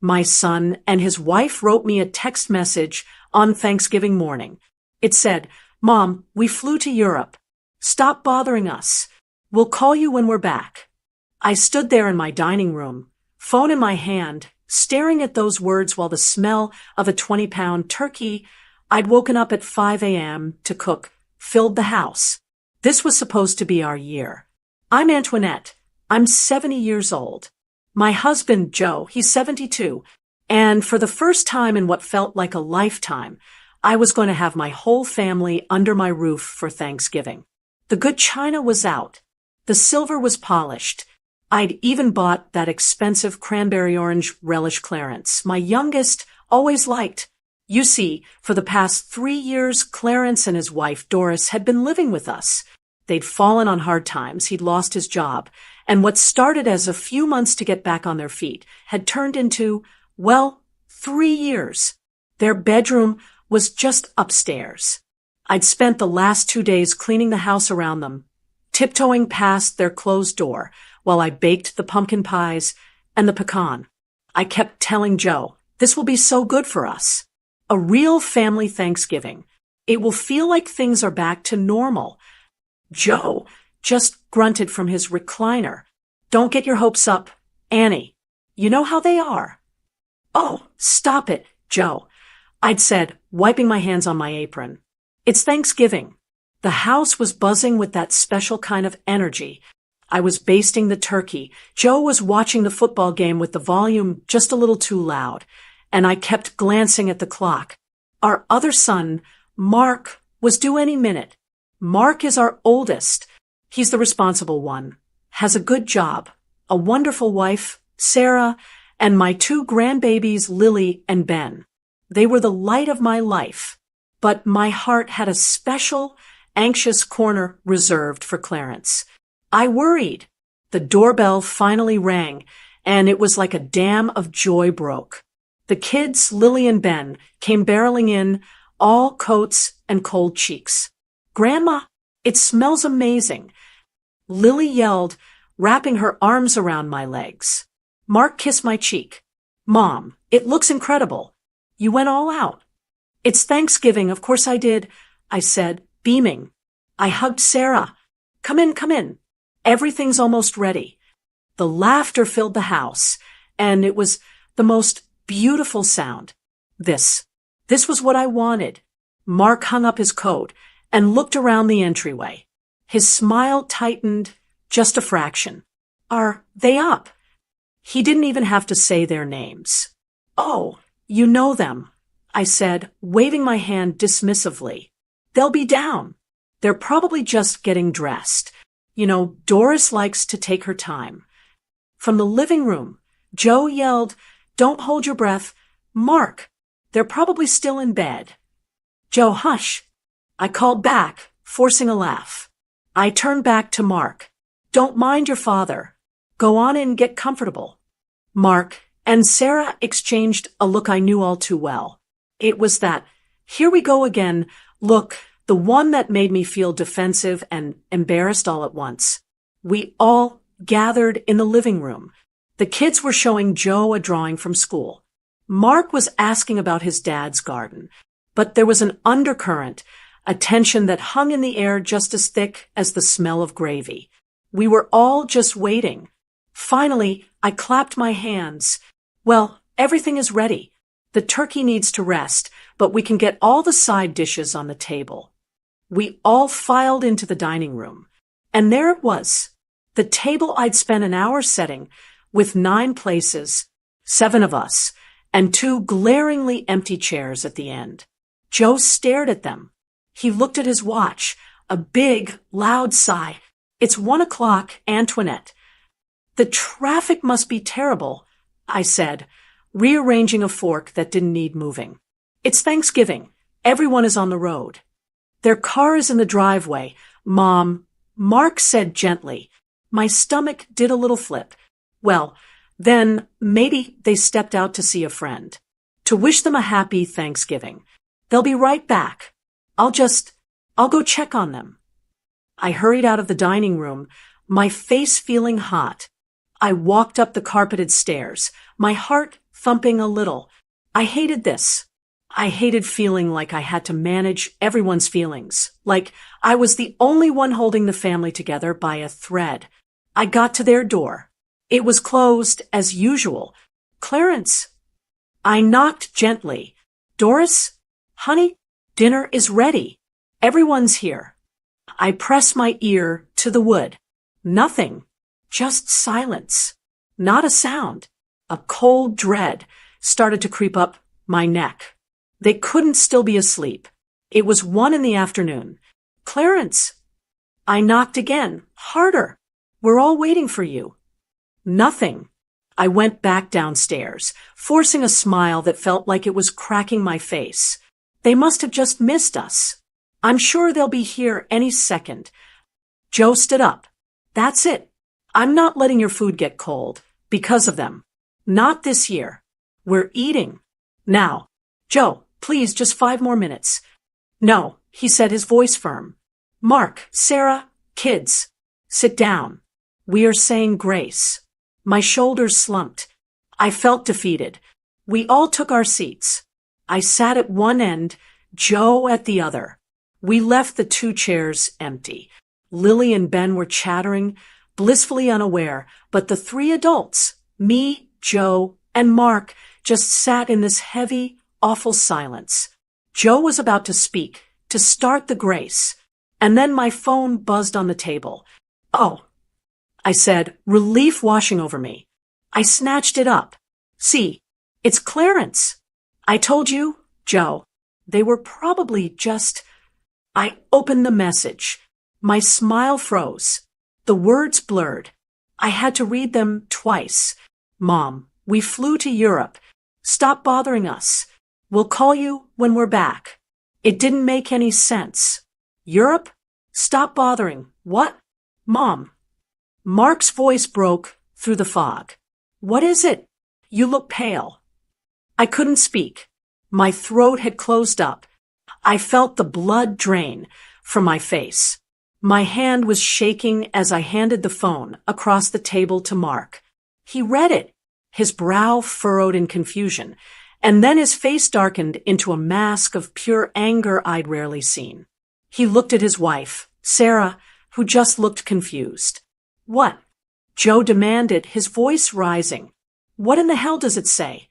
My son and his wife wrote me a text message on Thanksgiving morning. It said, "Mom, we flew to Europe. Stop bothering us. We'll call you when we're back." I stood there in my dining room, phone in my hand, staring at those words while the smell of a 20-pound turkey I'd woken up at 5 a.m. to cook filled the house. This was supposed to be our year. I'm Antoinette. I'm 70 years old. My husband, Joe, he's 72. And for the first time in what felt like a lifetime, I was going to have my whole family under my roof for Thanksgiving. The good china was out. The silver was polished. I'd even bought that expensive cranberry orange relish Clarence my youngest always liked. You see, for the past 3 years, Clarence and his wife Doris had been living with us. They'd fallen on hard times, he'd lost his job, and what started as a few months to get back on their feet had turned into, well, 3 years. Their bedroom was just upstairs. I'd spent the last 2 days cleaning the house around them, tiptoeing past their closed door while I baked the pumpkin pies and the pecan. I kept telling Joe, this will be so good for us. A real family Thanksgiving. It will feel like things are back to normal. Joe just grunted from his recliner. Don't get your hopes up, Annie. You know how they are. Oh, stop it, Joe, I'd said, wiping my hands on my apron. It's Thanksgiving. The house was buzzing with that special kind of energy. I was basting the turkey. Joe was watching the football game with the volume just a little too loud, and I kept glancing at the clock. Our other son, Mark, was due any minute. Mark is our oldest. He's the responsible one, has a good job, a wonderful wife, Sarah, and my 2 grandbabies, Lily and Ben. They were the light of my life, but my heart had a special, anxious corner reserved for Clarence. I worried. The doorbell finally rang, and it was like a dam of joy broke. The kids, Lily and Ben, came barreling in, all coats and cold cheeks. "Grandma, it smells amazing," Lily yelled, wrapping her arms around my legs. Mark kissed my cheek. "Mom, it looks incredible. You went all out." "It's Thanksgiving, of course I did," I said, beaming. I hugged Sarah. Come in. Everything's almost ready." The laughter filled the house, and it was the most beautiful sound. This was what I wanted. Mark hung up his coat and looked around the entryway. His smile tightened just a fraction. "Are they up?" He didn't even have to say their names. "Oh, you know them," I said, waving my hand dismissively. "They'll be down. They're probably just getting dressed. You know, Doris likes to take her time." From the living room, Joe yelled, "Don't hold your breath. Mark, they're probably still in bed." "Joe, hush," I called back, forcing a laugh. I turned back to Mark. "Don't mind your father. Go on in and get comfortable." Mark and Sarah exchanged a look I knew all too well. It was that, here we go again, look, the one that made me feel defensive and embarrassed all at once. We all gathered in the living room. The kids were showing Joe a drawing from school. Mark was asking about his dad's garden, but there was an undercurrent, a tension that hung in the air just as thick as the smell of gravy. We were all just waiting. Finally, I clapped my hands. "Well, everything is ready. The turkey needs to rest, but we can get all the side dishes on the table." We all filed into the dining room, and there it was, the table I'd spent an hour setting, with 9 places, 7 of us, and 2 glaringly empty chairs at the end. Joe stared at them. He looked at his watch, a big, loud sigh. "It's 1 o'clock, Antoinette." "The traffic must be terrible," I said, rearranging a fork that didn't need moving. "It's Thanksgiving. Everyone is on the road." "Their car is in the driveway, Mom," Mark said gently. My stomach did a little flip. Well, then maybe they stepped out to see a friend, to wish them a happy Thanksgiving. They'll be right back. I'll go check on them. I hurried out of the dining room, my face feeling hot. I walked up the carpeted stairs, my heart thumping a little. I hated this. I hated feeling like I had to manage everyone's feelings, like I was the only one holding the family together by a thread. I got to their door. It was closed as usual. Clarence. I knocked gently. Doris? Honey, dinner is ready. Everyone's here. I pressed my ear to the wood. Nothing. Just silence. Not a sound. A cold dread started to creep up my neck. They couldn't still be asleep. It was 1 PM. Clarence. I knocked again, harder. We're all waiting for you. Nothing. I went back downstairs, forcing a smile that felt like it was cracking my face. They must have just missed us. I'm sure they'll be here any second. Joe stood up. That's it. I'm not letting your food get cold because of them. Not this year. We're eating. Now. Joe, please, just 5 more minutes. No, he said, his voice firm. Mark, Sarah, kids, sit down. We are saying grace. My shoulders slumped. I felt defeated. We all took our seats. I sat at one end, Joe at the other. We left the 2 chairs empty. Lily and Ben were chattering, blissfully unaware, but the 3 adults, me, Joe, and Mark, just sat in this heavy, awful silence. Joe was about to speak, to start the grace, and then my phone buzzed on the table. Oh, I said, relief washing over me. I snatched it up. See, it's Clarence. I told you, Joe. They were probably just... I opened the message. My smile froze. The words blurred. I had to read them twice. Mom, we flew to Europe. Stop bothering us. We'll call you when we're back. It didn't make any sense. Europe? Stop bothering. What? Mom. Mark's voice broke through the fog. What is it? You look pale. I couldn't speak. My throat had closed up. I felt the blood drain from my face. My hand was shaking as I handed the phone across the table to Mark. He read it, his brow furrowed in confusion, and then his face darkened into a mask of pure anger I'd rarely seen. He looked at his wife, Sarah, who just looked confused. What? Joe demanded, his voice rising. What in the hell does it say?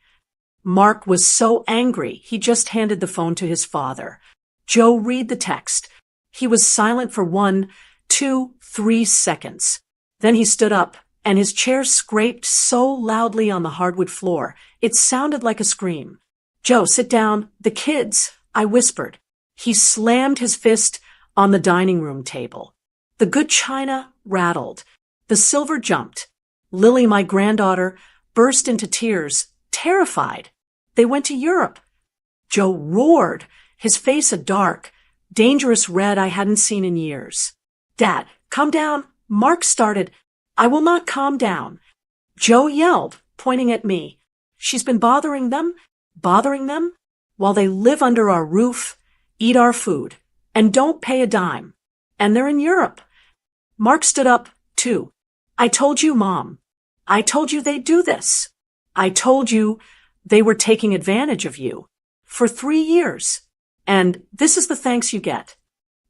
Mark was so angry, he just handed the phone to his father. Joe, read the text. He was silent for 1, 2, 3 seconds. Then he stood up, and his chair scraped so loudly on the hardwood floor, it sounded like a scream. Joe, sit down. The kids, I whispered. He slammed his fist on the dining room table. The good china rattled. The silver jumped. Lily, my granddaughter, burst into tears, terrified. They went to Europe. Joe roared, his face a dark, dangerous red I hadn't seen in years. Dad, calm down. Mark started. I will not calm down. Joe yelled, pointing at me. She's been bothering them, while they live under our roof, eat our food, and don't pay a dime. And they're in Europe. Mark stood up, too. I told you, Mom. I told you they'd do this. I told you they were taking advantage of you. For 3 years. And this is the thanks you get.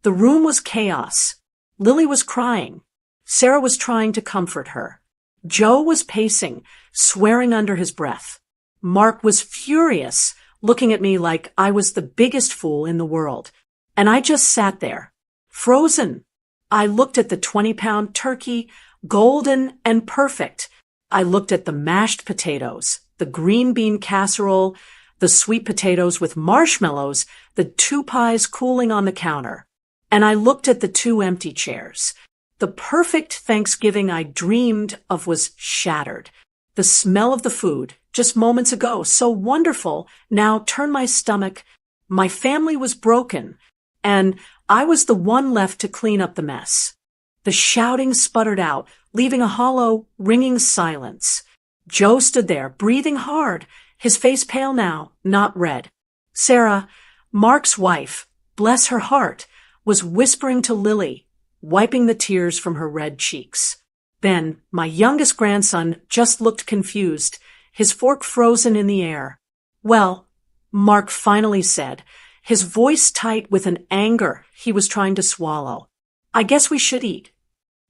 The room was chaos. Lily was crying. Sarah was trying to comfort her. Joe was pacing, swearing under his breath. Mark was furious, looking at me like I was the biggest fool in the world. And I just sat there, frozen. I looked at the 20-pound turkey, golden and perfect. I looked at the mashed potatoes, the green bean casserole, the sweet potatoes with marshmallows, the 2 pies cooling on the counter. And I looked at the 2 empty chairs. The perfect Thanksgiving I dreamed of was shattered. The smell of the food, just moments ago, so wonderful, now turned my stomach. My family was broken, and I was the one left to clean up the mess. The shouting sputtered out, leaving a hollow, ringing silence. Joe stood there, breathing hard, his face pale now, not red. Sarah, Mark's wife, bless her heart, was whispering to Lily, wiping the tears from her red cheeks. Ben, my youngest grandson, just looked confused, his fork frozen in the air. "Well," Mark finally said, his voice tight with an anger he was trying to swallow, "I guess we should eat."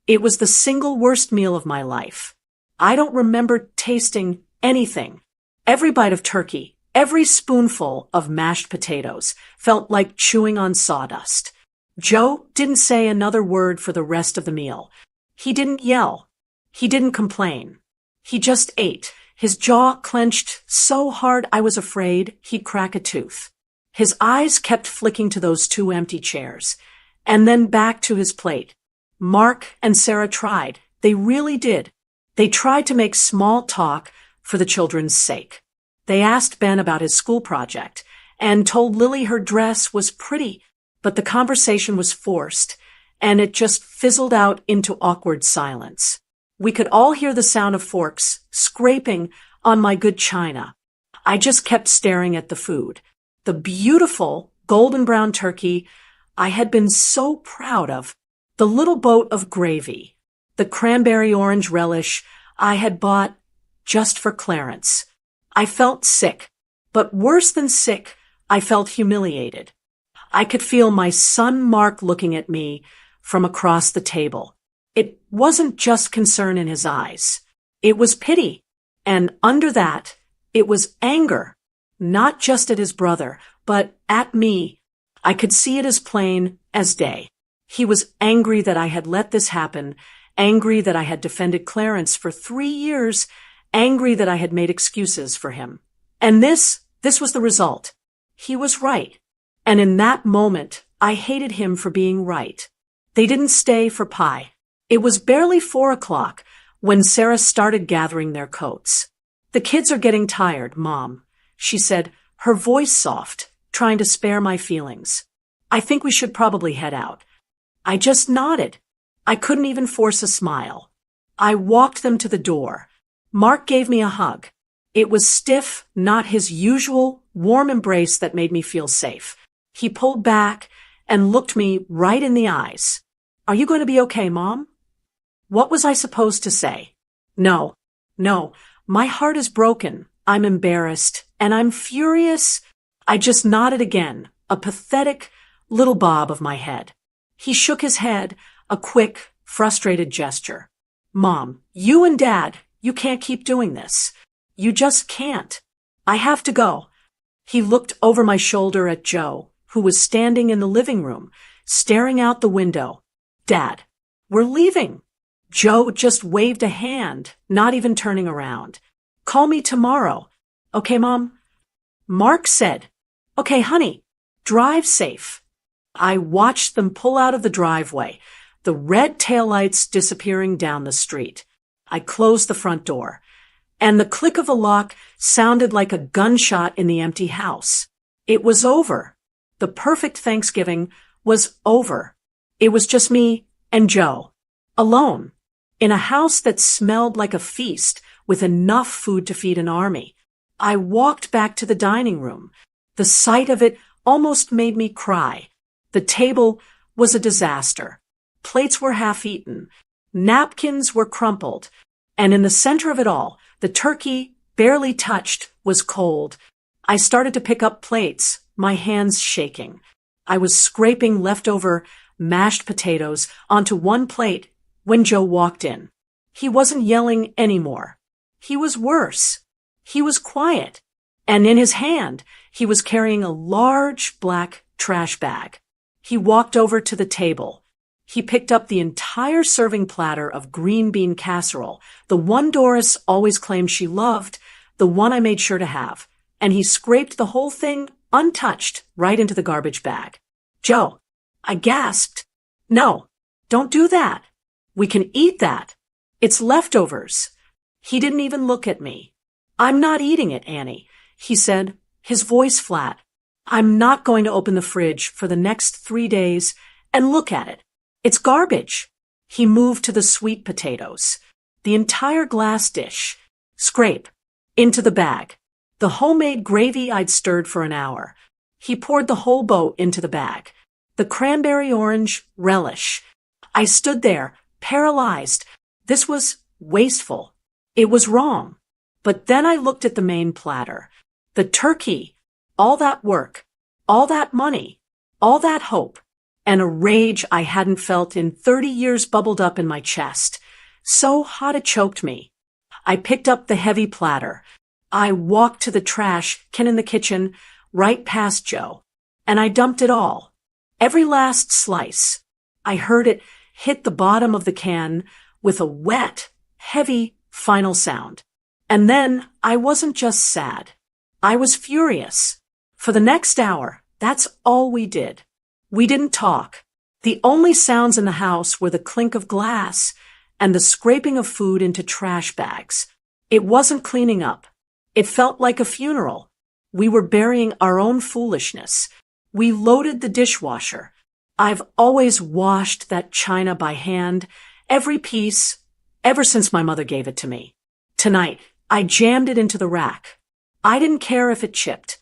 It was the single worst meal of my life. I don't remember tasting anything. Every bite of turkey, every spoonful of mashed potatoes felt like chewing on sawdust. Joe didn't say another word for the rest of the meal. He didn't yell. He didn't complain. He just ate, his jaw clenched so hard I was afraid he'd crack a tooth. His eyes kept flicking to those two empty chairs, and then back to his plate. Mark and Sarah tried. They really did. They tried to make small talk for the children's sake. They asked Ben about his school project and told Lily her dress was pretty, but the conversation was forced, and it just fizzled out into awkward silence. We could all hear the sound of forks scraping on my good china. I just kept staring at the food. The beautiful golden brown turkey I had been so proud of, the little boat of gravy, the cranberry orange relish I had bought just for Clarence. I felt sick, but worse than sick, I felt humiliated. I could feel my son Mark looking at me from across the table. It wasn't just concern in his eyes. It was pity, and under that, it was anger. Not just at his brother, but at me. I could see it as plain as day. He was angry that I had let this happen, angry that I had defended Clarence for 3 years, angry that I had made excuses for him. And this was the result. He was right. And in that moment, I hated him for being right. They didn't stay for pie. It was barely 4 o'clock when Sarah started gathering their coats. "The kids are getting tired, Mom," she said, her voice soft, trying to spare my feelings. "I think we should probably head out." I just nodded. I couldn't even force a smile. I walked them to the door. Mark gave me a hug. It was stiff, not his usual warm embrace that made me feel safe. He pulled back and looked me right in the eyes. "Are you going to be okay, Mom?" What was I supposed to say? No, my heart is broken. I'm embarrassed, and I'm furious. I just nodded again, a pathetic little bob of my head. He shook his head, a quick, frustrated gesture. "Mom, you and Dad, you can't keep doing this. You just can't. I have to go." He looked over my shoulder at Joe, who was standing in the living room, staring out the window. "Dad, we're leaving." Joe just waved a hand, not even turning around. "Call me tomorrow. Okay, Mom?" Mark said, "Okay, honey, drive safe." I watched them pull out of the driveway, the red taillights disappearing down the street. I closed the front door, and the click of a lock sounded like a gunshot in the empty house. It was over. The perfect Thanksgiving was over. It was just me and Joe, alone, in a house that smelled like a feast with enough food to feed an army. I walked back to the dining room. The sight of it almost made me cry. The table was a disaster. Plates were half-eaten. Napkins were crumpled. And in the center of it all, the turkey, barely touched, was cold. I started to pick up plates, my hands shaking. I was scraping leftover mashed potatoes onto one plate when Joe walked in. He wasn't yelling anymore. He was worse. He was quiet. And in his hand, he was carrying a large black trash bag. He walked over to the table. He picked up the entire serving platter of green bean casserole, the one Doris always claimed she loved, the one I made sure to have, and he scraped the whole thing untouched right into the garbage bag. "Joe," I gasped. "No, don't do that. We can eat that. It's leftovers." He didn't even look at me. "I'm not eating it, Annie," he said, his voice flat. "I'm not going to open the fridge for the next 3 days and look at it. It's garbage." He moved to the sweet potatoes. The entire glass dish. Scrape. Into the bag. The homemade gravy I'd stirred for an hour. He poured the whole boat into the bag. The cranberry orange relish. I stood there, paralyzed. This was wasteful. It was wrong. But then I looked at the main platter. The turkey, all that work, all that money, all that hope, and a rage I hadn't felt in 30 years bubbled up in my chest, so hot it choked me. I picked up the heavy platter. I walked to the trash can in the kitchen, right past Joe, and I dumped it all. Every last slice. I heard it hit the bottom of the can with a wet, heavy, final sound. And then I wasn't just sad. I was furious. For the next hour, that's all we did. We didn't talk. The only sounds in the house were the clink of glass and the scraping of food into trash bags. It wasn't cleaning up. It felt like a funeral. We were burying our own foolishness. We loaded the dishwasher. I've always washed that china by hand, every piece, ever since my mother gave it to me. Tonight, I jammed it into the rack. I didn't care if it chipped.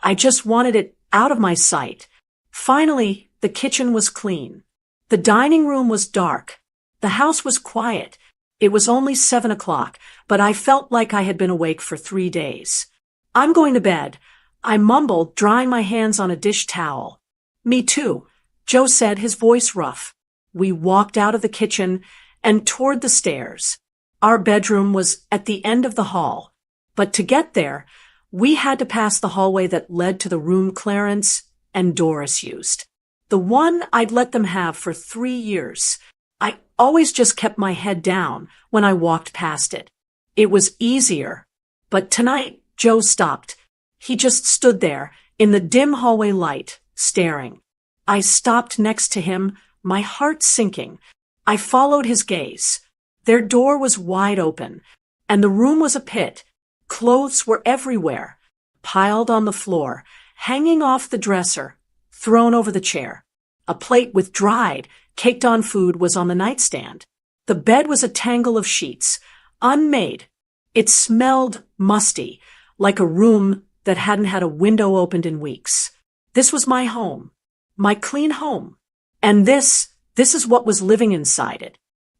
I just wanted it out of my sight. Finally, the kitchen was clean. The dining room was dark. The house was quiet. It was only 7 o'clock, but I felt like I had been awake for 3 days. I'm going to bed, I mumbled, drying my hands on a dish towel. Me too, Joe said, his voice rough. We walked out of the kitchen and toward the stairs. Our bedroom was at the end of the hall, but to get there, we had to pass the hallway that led to the room Clarence and Doris used. The one I'd let them have for 3 years. I always just kept my head down when I walked past it. It was easier. But tonight, Joe stopped. He just stood there in the dim hallway light, staring. I stopped next to him, my heart sinking. I followed his gaze. Their door was wide open, and the room was a pit. Clothes were everywhere, piled on the floor, hanging off the dresser, thrown over the chair. A plate with dried, caked-on food was on the nightstand. The bed was a tangle of sheets, unmade. It smelled musty, like a room that hadn't had a window opened in weeks. This was my home, my clean home. And this is what was living inside it.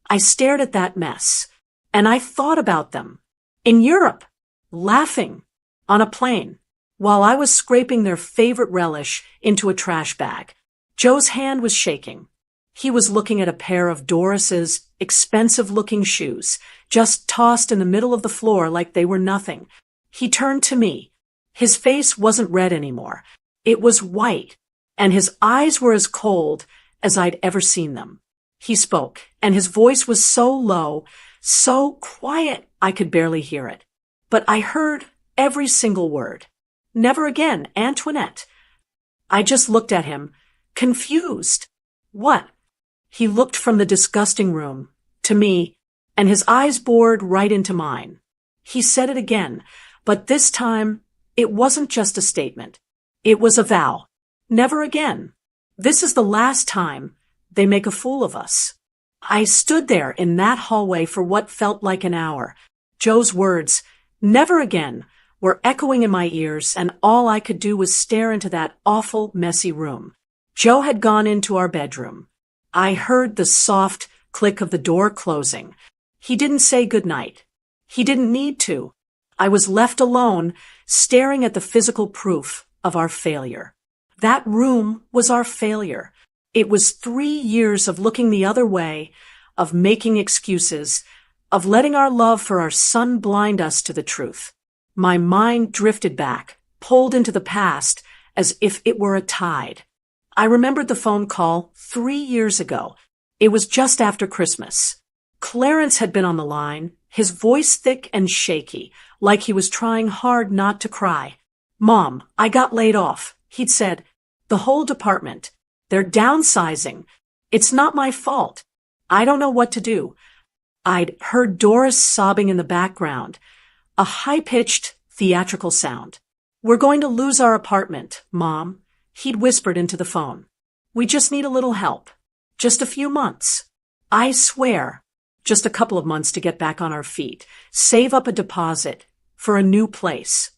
I stared at that mess, and I thought about them. In Europe, laughing, on a plane, while I was scraping their favorite relish into a trash bag. Joe's hand was shaking. He was looking at a pair of Doris's expensive-looking shoes, just tossed in the middle of the floor like they were nothing. He turned to me. His face wasn't red anymore. It was white, and his eyes were as cold as I'd ever seen them. He spoke, and his voice was so low, so quiet I could barely hear it. But I heard every single word. Never again, Antoinette. I just looked at him, confused. What? He looked from the disgusting room to me, and his eyes bored right into mine. He said it again, but this time it wasn't just a statement. It was a vow. Never again. This is the last time they make a fool of us. I stood there in that hallway for what felt like an hour. Joe's words, never again, were echoing in my ears, and all I could do was stare into that awful, messy room. Joe had gone into our bedroom. I heard the soft click of the door closing. He didn't say goodnight. He didn't need to. I was left alone, staring at the physical proof of our failure. That room was our failure. It was 3 years of looking the other way, of making excuses, of letting our love for our son blind us to the truth. My mind drifted back, pulled into the past, as if it were a tide. I remembered the phone call 3 years ago. It was just after Christmas. Clarence had been on the line, his voice thick and shaky, like he was trying hard not to cry. "Mom, I got laid off," he'd said. "The whole department. They're downsizing. It's not my fault. I don't know what to do." I'd heard Doris sobbing in the background, a high-pitched, theatrical sound. "We're going to lose our apartment, Mom," he'd whispered into the phone. "We just need a little help. Just a few months. I swear, just a couple of months to get back on our feet, save up a deposit for a new place.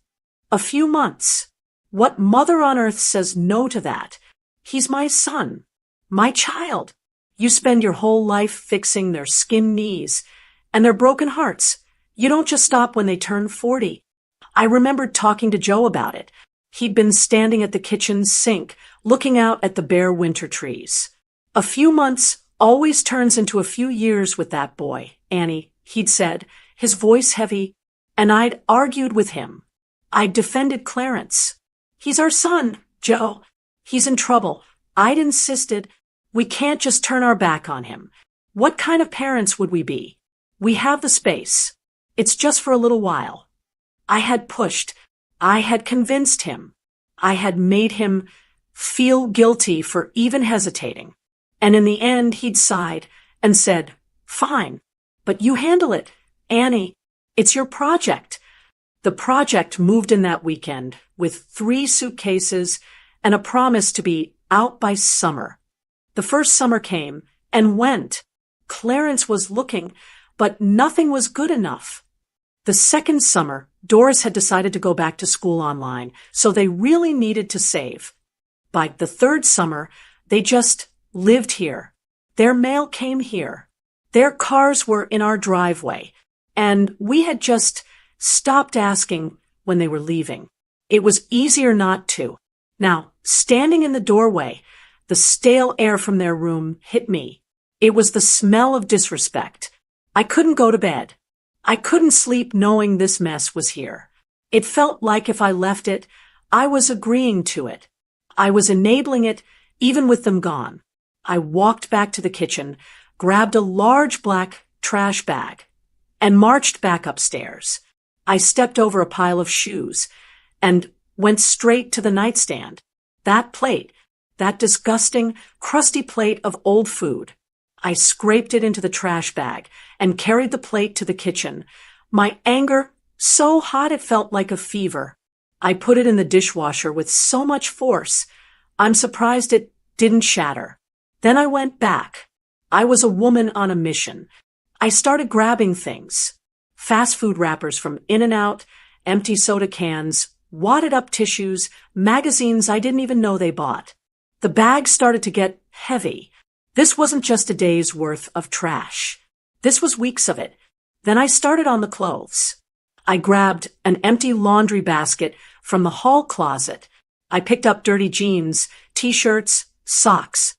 A few months. What mother on earth says no to that? He's my son, my child. You spend your whole life fixing their skinned knees and their broken hearts. You don't just stop when they turn 40. I remembered talking to Joe about it. He'd been standing at the kitchen sink, looking out at the bare winter trees. A few months always turns into a few years with that boy, Annie, he'd said, his voice heavy, and I'd argued with him. I'd defended Clarence. He's our son, Joe. He's in trouble. I'd insisted, we can't just turn our back on him. What kind of parents would we be? We have the space. It's just for a little while. I had pushed. I had convinced him. I had made him feel guilty for even hesitating. And in the end, he'd sighed and said, fine, but you handle it, Annie. It's your project. The project moved in that weekend with 3 suitcases and a promise to be out by summer. The first summer came and went. Clarence was looking, but nothing was good enough. The second summer, Doris had decided to go back to school online, so they really needed to save. By the third summer, they just lived here. Their mail came here. Their cars were in our driveway, and we had just stopped asking when they were leaving. It was easier not to. Now, standing in the doorway, the stale air from their room hit me. It was the smell of disrespect. I couldn't go to bed. I couldn't sleep knowing this mess was here. It felt like if I left it, I was agreeing to it. I was enabling it, even with them gone. I walked back to the kitchen, grabbed a large black trash bag, and marched back upstairs. I stepped over a pile of shoes and went straight to the nightstand. That plate, that disgusting, crusty plate of old food. I scraped it into the trash bag and carried the plate to the kitchen. My anger, so hot it felt like a fever. I put it in the dishwasher with so much force. I'm surprised it didn't shatter. Then I went back. I was a woman on a mission. I started grabbing things. Fast food wrappers from In-N-Out, empty soda cans, wadded up tissues, magazines I didn't even know they bought. The bag started to get heavy. This wasn't just a day's worth of trash. This was weeks of it. Then I started on the clothes. I grabbed an empty laundry basket from the hall closet. I picked up dirty jeans, t-shirts, socks.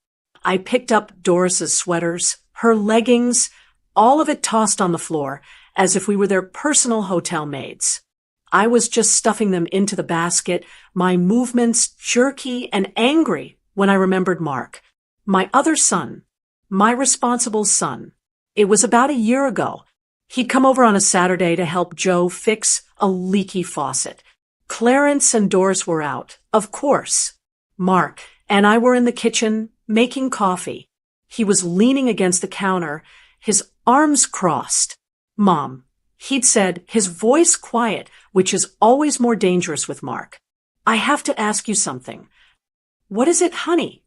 I picked up Doris's sweaters, her leggings, all of it tossed on the floor as if we were their personal hotel maids. I was just stuffing them into the basket, my movements jerky and angry when I remembered Mark. My other son, my responsible son. It was about a year ago. He'd come over on a Saturday to help Joe fix a leaky faucet. Clarence and Doris were out, of course. Mark and I were in the kitchen making coffee. He was leaning against the counter, his arms crossed. Mom, he'd said, his voice quiet, which is always more dangerous with Mark. I have to ask you something. What is it, honey?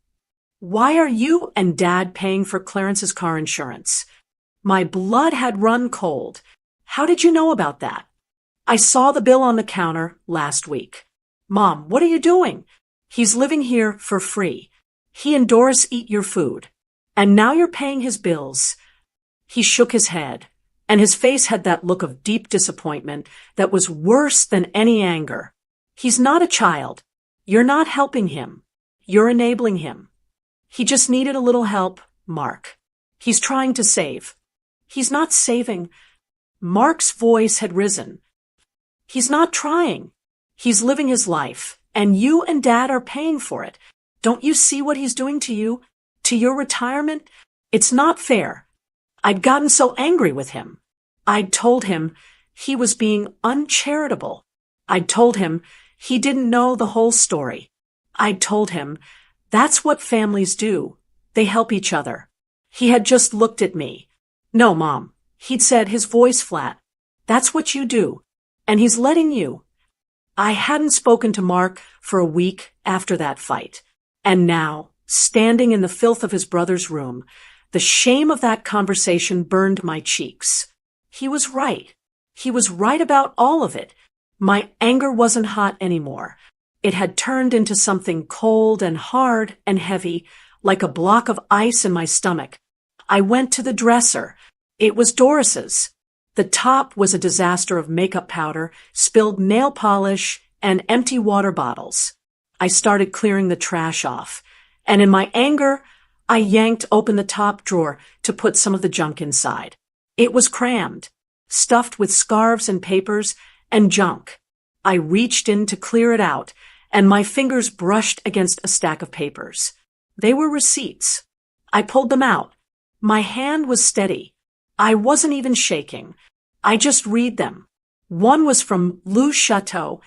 Why are you and Dad paying for Clarence's car insurance? My blood had run cold. How did you know about that? I saw the bill on the counter last week. Mom, what are you doing? He's living here for free. He and Doris eat your food. And now you're paying his bills. He shook his head, and his face had that look of deep disappointment that was worse than any anger. He's not a child. You're not helping him. You're enabling him. He just needed a little help, Mark. He's trying to save. He's not saving. Mark's voice had risen. He's not trying. He's living his life, and you and Dad are paying for it. Don't you see what he's doing to you? To your retirement? It's not fair. I'd gotten so angry with him. I'd told him he was being uncharitable. I'd told him he didn't know the whole story. I'd told him that's what families do. They help each other. He had just looked at me. No, Mom, he'd said, his voice flat. That's what you do. And he's letting you. I hadn't spoken to Mark for a week after that fight. And now, standing in the filth of his brother's room, the shame of that conversation burned my cheeks. He was right. He was right about all of it. My anger wasn't hot anymore. It had turned into something cold and hard and heavy, like a block of ice in my stomach. I went to the dresser. It was Doris's. The top was a disaster of makeup powder, spilled nail polish, and empty water bottles. I started clearing the trash off, and in my anger, I yanked open the top drawer to put some of the junk inside. It was crammed, stuffed with scarves and papers and junk. I reached in to clear it out, and my fingers brushed against a stack of papers. They were receipts. I pulled them out. My hand was steady. I wasn't even shaking. I just read them. One was from Lou's Chateau,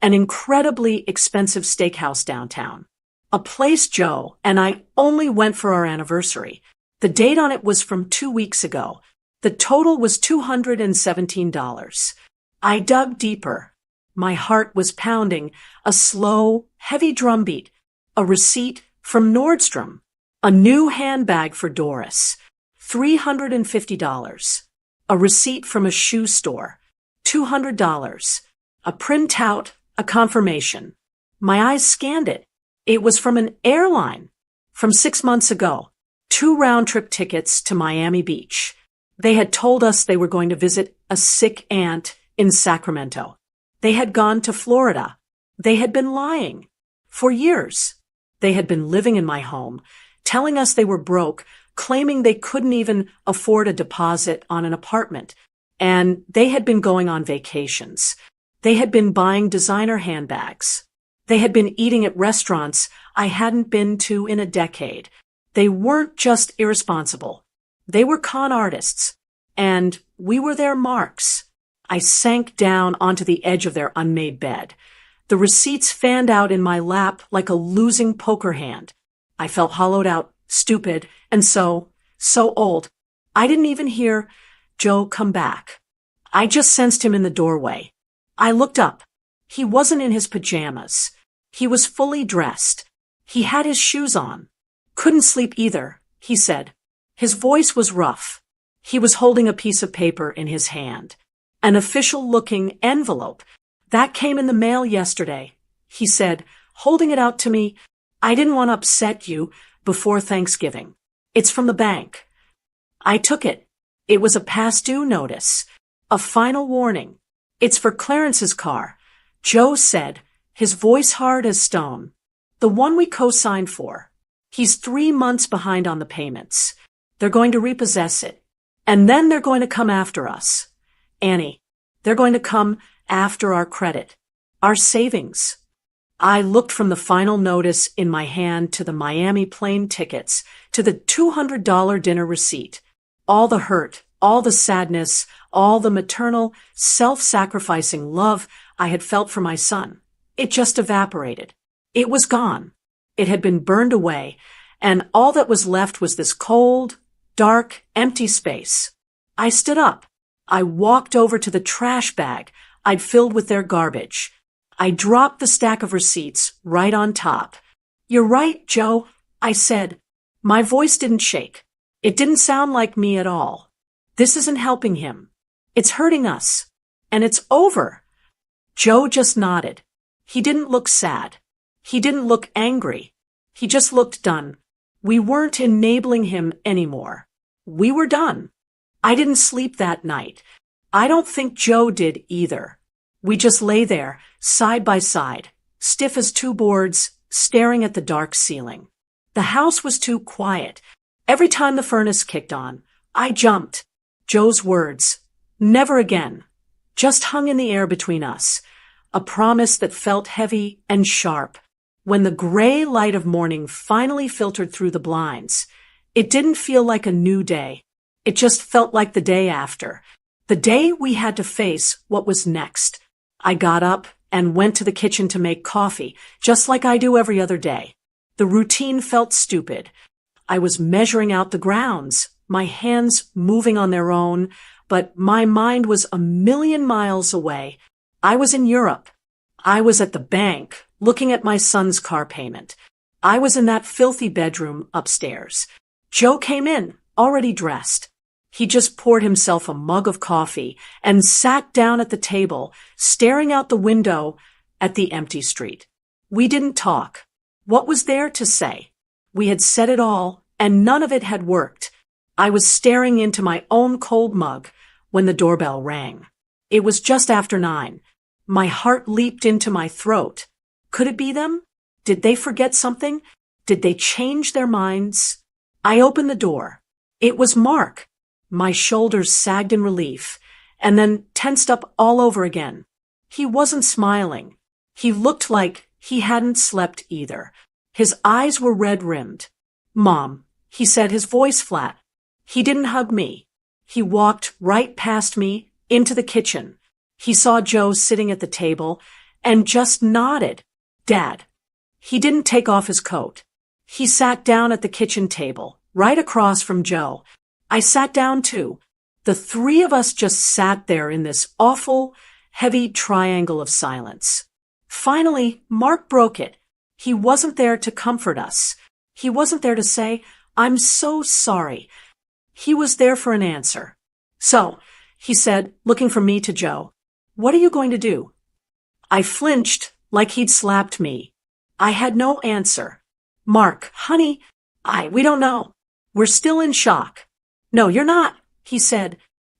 an incredibly expensive steakhouse downtown. A place Joe and I only went for our anniversary. The date on it was from 2 weeks ago. The total was $217. I dug deeper. My heart was pounding, a slow, heavy drumbeat. A receipt from Nordstrom. A new handbag for Doris. $350. A receipt from a shoe store. $200. A printout, a confirmation. My eyes scanned it. It was from an airline. From 6 months ago. 2 round-trip tickets to Miami Beach. They had told us they were going to visit a sick aunt in Sacramento. They had gone to Florida. They had been lying. For years. They had been living in my home, telling us they were broke, claiming they couldn't even afford a deposit on an apartment. And they had been going on vacations. They had been buying designer handbags. They had been eating at restaurants I hadn't been to in a decade. They weren't just irresponsible. They were con artists. And we were their marks. I sank down onto the edge of their unmade bed. The receipts fanned out in my lap like a losing poker hand. I felt hollowed out, stupid, and so old. I didn't even hear Joe come back. I just sensed him in the doorway. I looked up. He wasn't in his pajamas. He was fully dressed. He had his shoes on. Couldn't sleep either, he said. His voice was rough. He was holding a piece of paper in his hand. An official-looking envelope. That came in the mail yesterday, he said, holding it out to me. I didn't want to upset you before Thanksgiving. It's from the bank. I took it. It was a past due notice. A final warning. It's for Clarence's car. Joe said, his voice hard as stone. The one we co-signed for. He's 3 months behind on the payments. They're going to repossess it. And then they're going to come after us. Annie, they're going to come after our credit. Our savings. I looked from the final notice in my hand to the Miami plane tickets, to the $200 dinner receipt. All the hurt, all the sadness, all the maternal, self-sacrificing love I had felt for my son. It just evaporated. It was gone. It had been burned away, and all that was left was this cold, dark, empty space. I stood up. I walked over to the trash bag I'd filled with their garbage. I dropped the stack of receipts right on top. You're right, Joe, I said. My voice didn't shake. It didn't sound like me at all. This isn't helping him. It's hurting us. And it's over. Joe just nodded. He didn't look sad. He didn't look angry. He just looked done. We weren't enabling him anymore. We were done. I didn't sleep that night. I don't think Joe did either. We just lay there, side by side, stiff as 2 boards, staring at the dark ceiling. The house was too quiet. Every time the furnace kicked on, I jumped. Joe's words, never again, just hung in the air between us, a promise that felt heavy and sharp. When the gray light of morning finally filtered through the blinds, it didn't feel like a new day. It just felt like the day after. The day we had to face what was next. I got up and went to the kitchen to make coffee, just like I do every other day. The routine felt stupid. I was measuring out the grounds, my hands moving on their own, but my mind was a million miles away. I was in Europe. I was at the bank, looking at my son's car payment. I was in that filthy bedroom upstairs. Joe came in, already dressed. He just poured himself a mug of coffee and sat down at the table, staring out the window at the empty street. We didn't talk. What was there to say? We had said it all, and none of it had worked. I was staring into my own cold mug, when the doorbell rang. It was just after 9. My heart leaped into my throat. Could it be them? Did they forget something? Did they change their minds? I opened the door. It was Mark. My shoulders sagged in relief, and then tensed up all over again. He wasn't smiling. He looked like he hadn't slept either. His eyes were red-rimmed. "Mom," he said, his voice flat. He didn't hug me. He walked right past me into the kitchen. He saw Joe sitting at the table and just nodded. "Dad." He didn't take off his coat. He sat down at the kitchen table, right across from Joe. I sat down too. The three of us just sat there in this awful, heavy triangle of silence. Finally, Mark broke it. He wasn't there to comfort us. He wasn't there to say, "I'm so sorry." He was there for an answer. "So," he said, looking from me to Joe, "what are you going to do?" I flinched like he'd slapped me. I had no answer. "Mark, honey, we don't know. We're still in shock." "No, you're not," he said.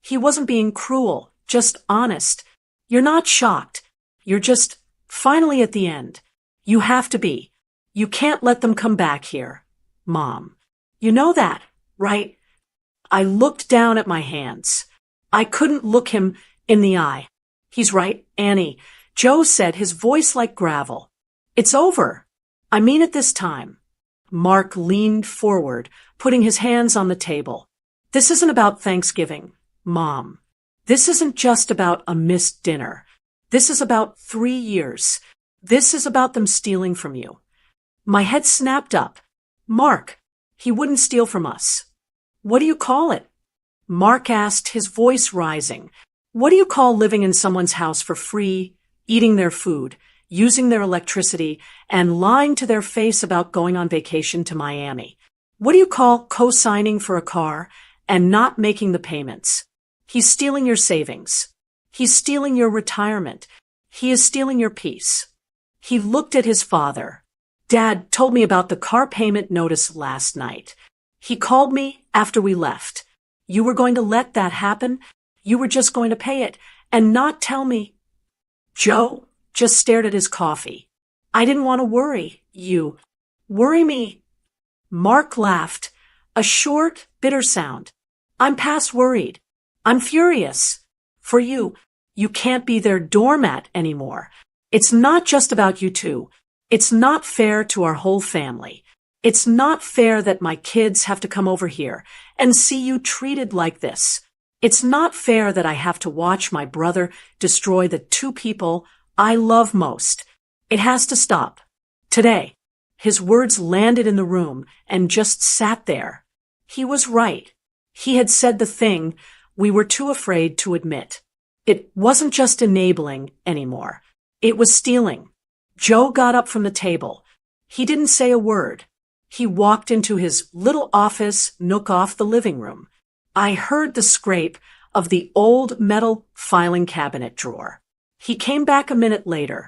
He wasn't being cruel, just honest. "You're not shocked. You're just finally at the end. You have to be. You can't let them come back here, Mom. You know that, right?" I looked down at my hands. I couldn't look him in the eye. "He's right, Annie," Joe said, his voice like gravel. "It's over. I mean it this time." Mark leaned forward, putting his hands on the table. "This isn't about Thanksgiving, Mom. This isn't just about a missed dinner. This is about 3 years. This is about them stealing from you." My head snapped up. "Mark, he wouldn't steal from us." "What do you call it?" Mark asked, his voice rising. "What do you call living in someone's house for free, eating their food, using their electricity, and lying to their face about going on vacation to Miami? What do you call co-signing for a car and not making the payments? He's stealing your savings. He's stealing your retirement. He is stealing your peace." He looked at his father. "Dad told me about the car payment notice last night. He called me after we left. You were going to let that happen? You were just going to pay it and not tell me?" Joe just stared at his coffee. "I didn't want to worry you. Worry me." Mark laughed, a short, bitter sound. "I'm past worried. I'm furious. For you, you can't be their doormat anymore. It's not just about you two. It's not fair to our whole family. It's not fair that my kids have to come over here and see you treated like this. It's not fair that I have to watch my brother destroy the 2 people I love most. It has to stop. Today." His words landed in the room and just sat there. He was right. He had said the thing we were too afraid to admit. It wasn't just enabling anymore. It was stealing. Joe got up from the table. He didn't say a word. He walked into his little office nook off the living room. I heard the scrape of the old metal filing cabinet drawer. He came back a minute later.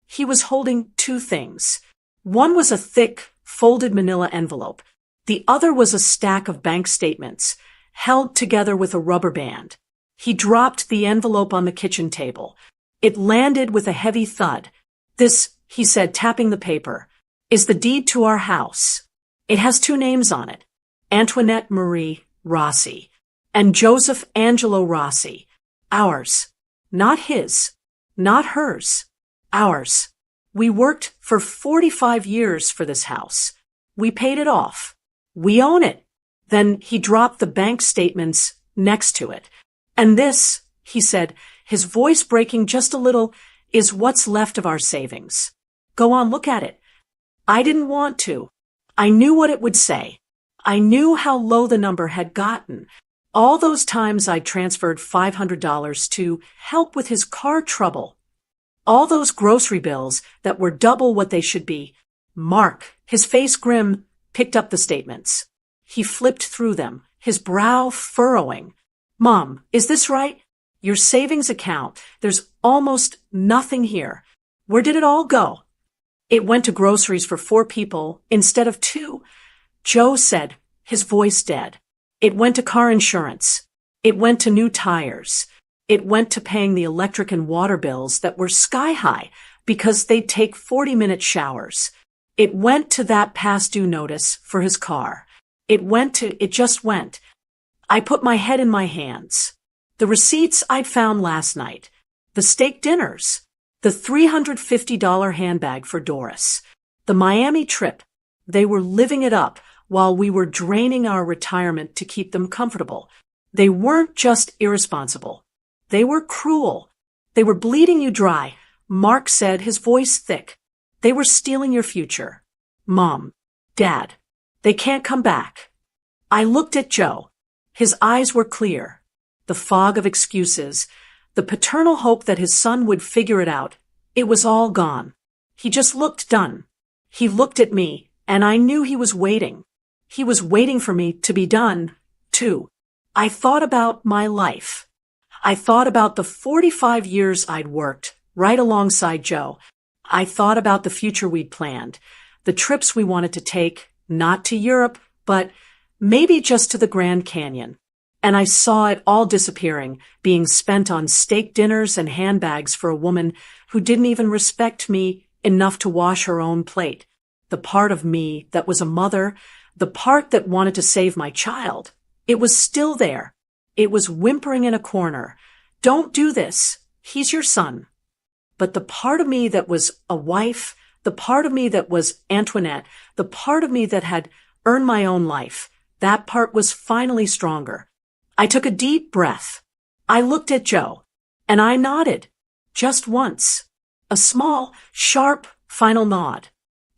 He was holding 2 things. One was a thick, folded manila envelope. The other was a stack of bank statements, held together with a rubber band. He dropped the envelope on the kitchen table. It landed with a heavy thud. "This," he said, tapping the paper, "is the deed to our house. It has 2 names on it, Antoinette Marie Rossi and Joseph Angelo Rossi. Ours. Not his. Not hers. Ours. We worked for 45 years for this house. We paid it off. We own it." Then he dropped the bank statements next to it. "And this," he said, his voice breaking just a little, "is what's left of our savings. Go on, look at it." I didn't want to. I knew what it would say. I knew how low the number had gotten. All those times I transferred $500 to help with his car trouble. All those grocery bills that were double what they should be. Mark, his face grim, picked up the statements. He flipped through them, his brow furrowing. "Mom, is this right? Your savings account. There's almost nothing here. Where did it all go?" "It went to groceries for 4 people instead of 2. Joe said, his voice dead. "It went to car insurance. It went to new tires. It went to paying the electric and water bills that were sky high because they'd take 40-minute showers. It went to that past due notice for his car. It just went. I put my head in my hands. The receipts I'd found last night. The steak dinners. The $350 handbag for Doris. The Miami trip. They were living it up while we were draining our retirement to keep them comfortable. They weren't just irresponsible. They were cruel. They were bleeding you dry, Mark said, his voice thick. They were stealing your future. Mom, Dad, they can't come back. I looked at Joe. His eyes were clear. The fog of excuses, the paternal hope that his son would figure it out, it was all gone. He just looked done. He looked at me, and I knew he was waiting. He was waiting for me to be done, too. I thought about my life. I thought about the 45 years I'd worked right alongside Joe. I thought about the future we'd planned, the trips we wanted to take, not to Europe, but maybe just to the Grand Canyon. And I saw it all disappearing, being spent on steak dinners and handbags for a woman who didn't even respect me enough to wash her own plate. The part of me that was a mother, the part that wanted to save my child, it was still there. It was whimpering in a corner. Don't do this. He's your son. But the part of me that was a wife, the part of me that was Antoinette, the part of me that had earned my own life, that part was finally stronger. I took a deep breath. I looked at Joe, and I nodded. Just once. A small, sharp, final nod.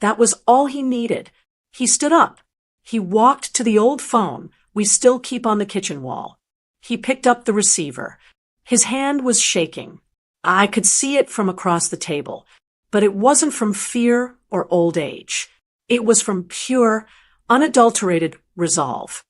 That was all he needed. He stood up. He walked to the old phone we still keep on the kitchen wall. He picked up the receiver. His hand was shaking. I could see it from across the table, but it wasn't from fear or old age. It was from pure, unadulterated resolve.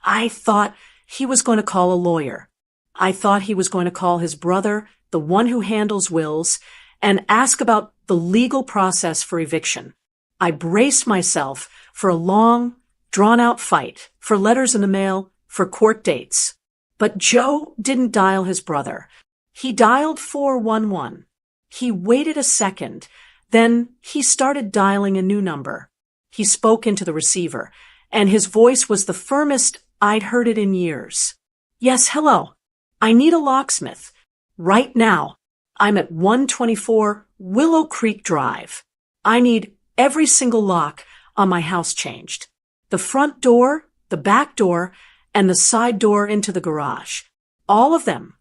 I thought he was going to call a lawyer. I thought he was going to call his brother, the one who handles wills, and ask about the legal process for eviction. I braced myself for a long, drawn-out fight, for letters in the mail, for court dates. But Joe didn't dial his brother. He dialed 411. He waited a second. Then he started dialing a new number. He spoke into the receiver, and his voice was the firmest I'd heard it in years. Yes, hello. I need a locksmith. Right now. I'm at 124 Willow Creek Drive. I need every single lock on my house changed. The front door, the back door, and the side door into the garage. All of them.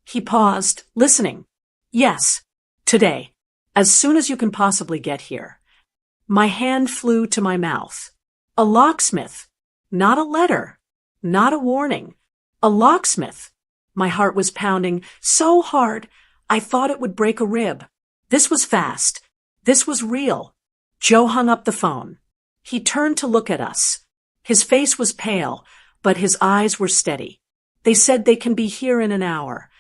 He paused, listening. Yes, today, as soon as you can possibly get here. My hand flew to my mouth. A locksmith. Not a letter. Not a warning. A locksmith. My heart was pounding so hard, I thought it would break a rib. This was fast. This was real. Joe hung up the phone. He turned to look at us. His face was pale, but his eyes were steady. They said they can be here in an hour.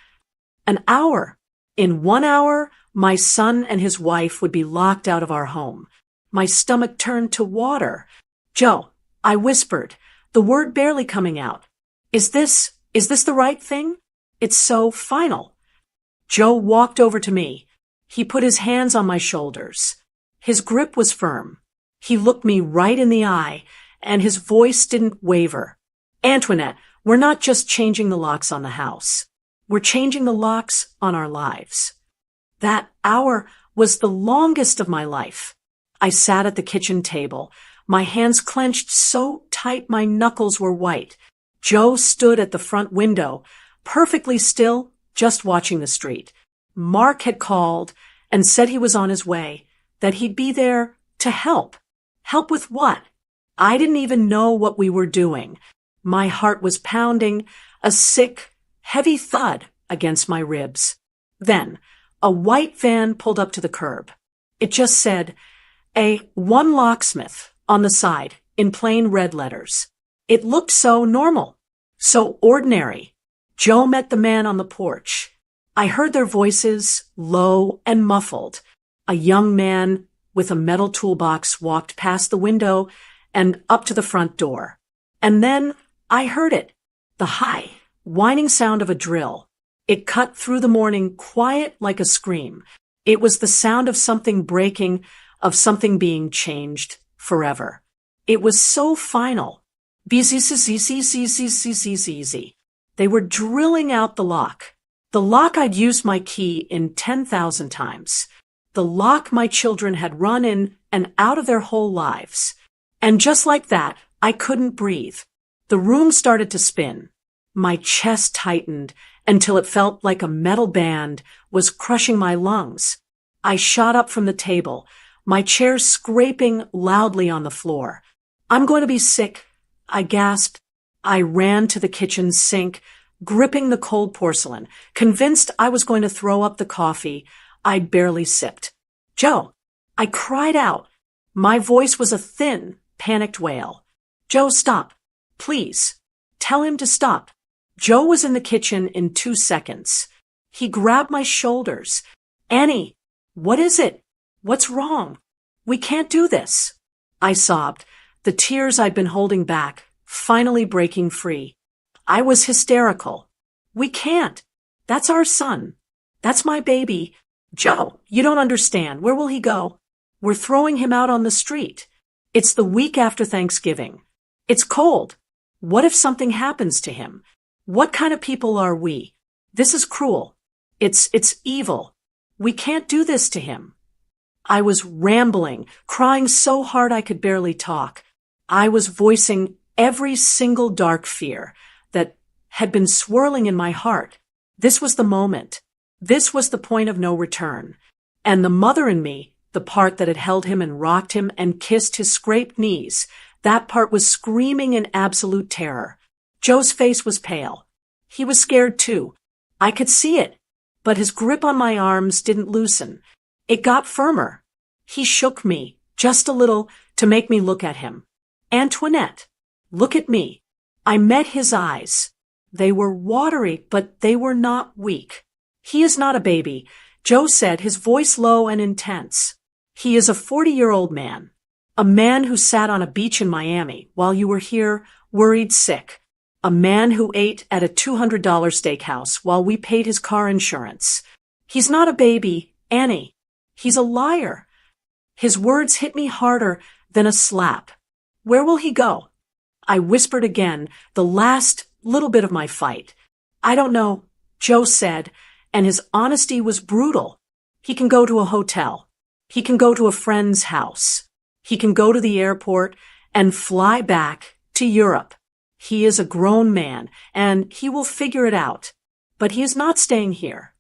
An hour. In 1 hour, my son and his wife would be locked out of our home. My stomach turned to water. Joe, I whispered, the word barely coming out. Is this the right thing? It's so final. Joe walked over to me. He put his hands on my shoulders. His grip was firm. He looked me right in the eye, and his voice didn't waver. Antoinette, we're not just changing the locks on the house. We're changing the locks on our lives. That hour was the longest of my life. I sat at the kitchen table, my hands clenched so tight my knuckles were white. Joe stood at the front window, perfectly still, just watching the street. Mark had called and said he was on his way, that he'd be there to help. Help with what? I didn't even know what we were doing. My heart was pounding, a sick, heavy thud against my ribs. Then, a white van pulled up to the curb. It just said, one locksmith on the side in plain red letters. It looked so normal, so ordinary. Joe met the man on the porch. I heard their voices, low and muffled. A young man with a metal toolbox walked past the window and up to the front door. And then I heard it, the high, whining sound of a drill. It cut through the morning, quiet like a scream. It was the sound of something breaking, of something being changed forever. It was so final. Bzzzzzzzzzzzzz. They were drilling out the lock. The lock I'd used my key in 10,000 times. The lock my children had run in and out of their whole lives. And just like that, I couldn't breathe. The room started to spin. My chest tightened until it felt like a metal band was crushing my lungs. I shot up from the table, my chair scraping loudly on the floor. I'm going to be sick, I gasped. I ran to the kitchen sink, gripping the cold porcelain, convinced I was going to throw up the coffee I'd barely sipped. Joe! I cried out. My voice was a thin, panicked wail. Joe, stop. Please. Tell him to stop. Joe was in the kitchen in 2 seconds. He grabbed my shoulders. Annie, what is it? What's wrong? We can't do this. I sobbed, the tears I'd been holding back, finally breaking free. I was hysterical. We can't. That's our son. That's my baby. Joe, you don't understand. Where will he go? We're throwing him out on the street. It's the week after Thanksgiving. It's cold. What if something happens to him? What kind of people are we? This is cruel. It's evil. We can't do this to him. I was rambling, crying so hard I could barely talk. I was voicing every single dark fear that had been swirling in my heart. This was the moment. This was the point of no return. And the mother in me, the part that had held him and rocked him and kissed his scraped knees, that part was screaming in absolute terror. Joe's face was pale. He was scared too. I could see it. But his grip on my arms didn't loosen. It got firmer. He shook me, just a little, to make me look at him. Antoinette, look at me. I met his eyes. They were watery, but they were not weak. He is not a baby, Joe said, his voice low and intense. He is a 40-year-old man. A man who sat on a beach in Miami while you were here, worried sick. A man who ate at a $200 steakhouse while we paid his car insurance. He's not a baby, Annie. He's a liar. His words hit me harder than a slap. Where will he go? I whispered again, the last little bit of my fight. I don't know, Joe said, and his honesty was brutal. He can go to a hotel. He can go to a friend's house. He can go to the airport and fly back to Europe. He is a grown man, and he will figure it out. But he is not staying here.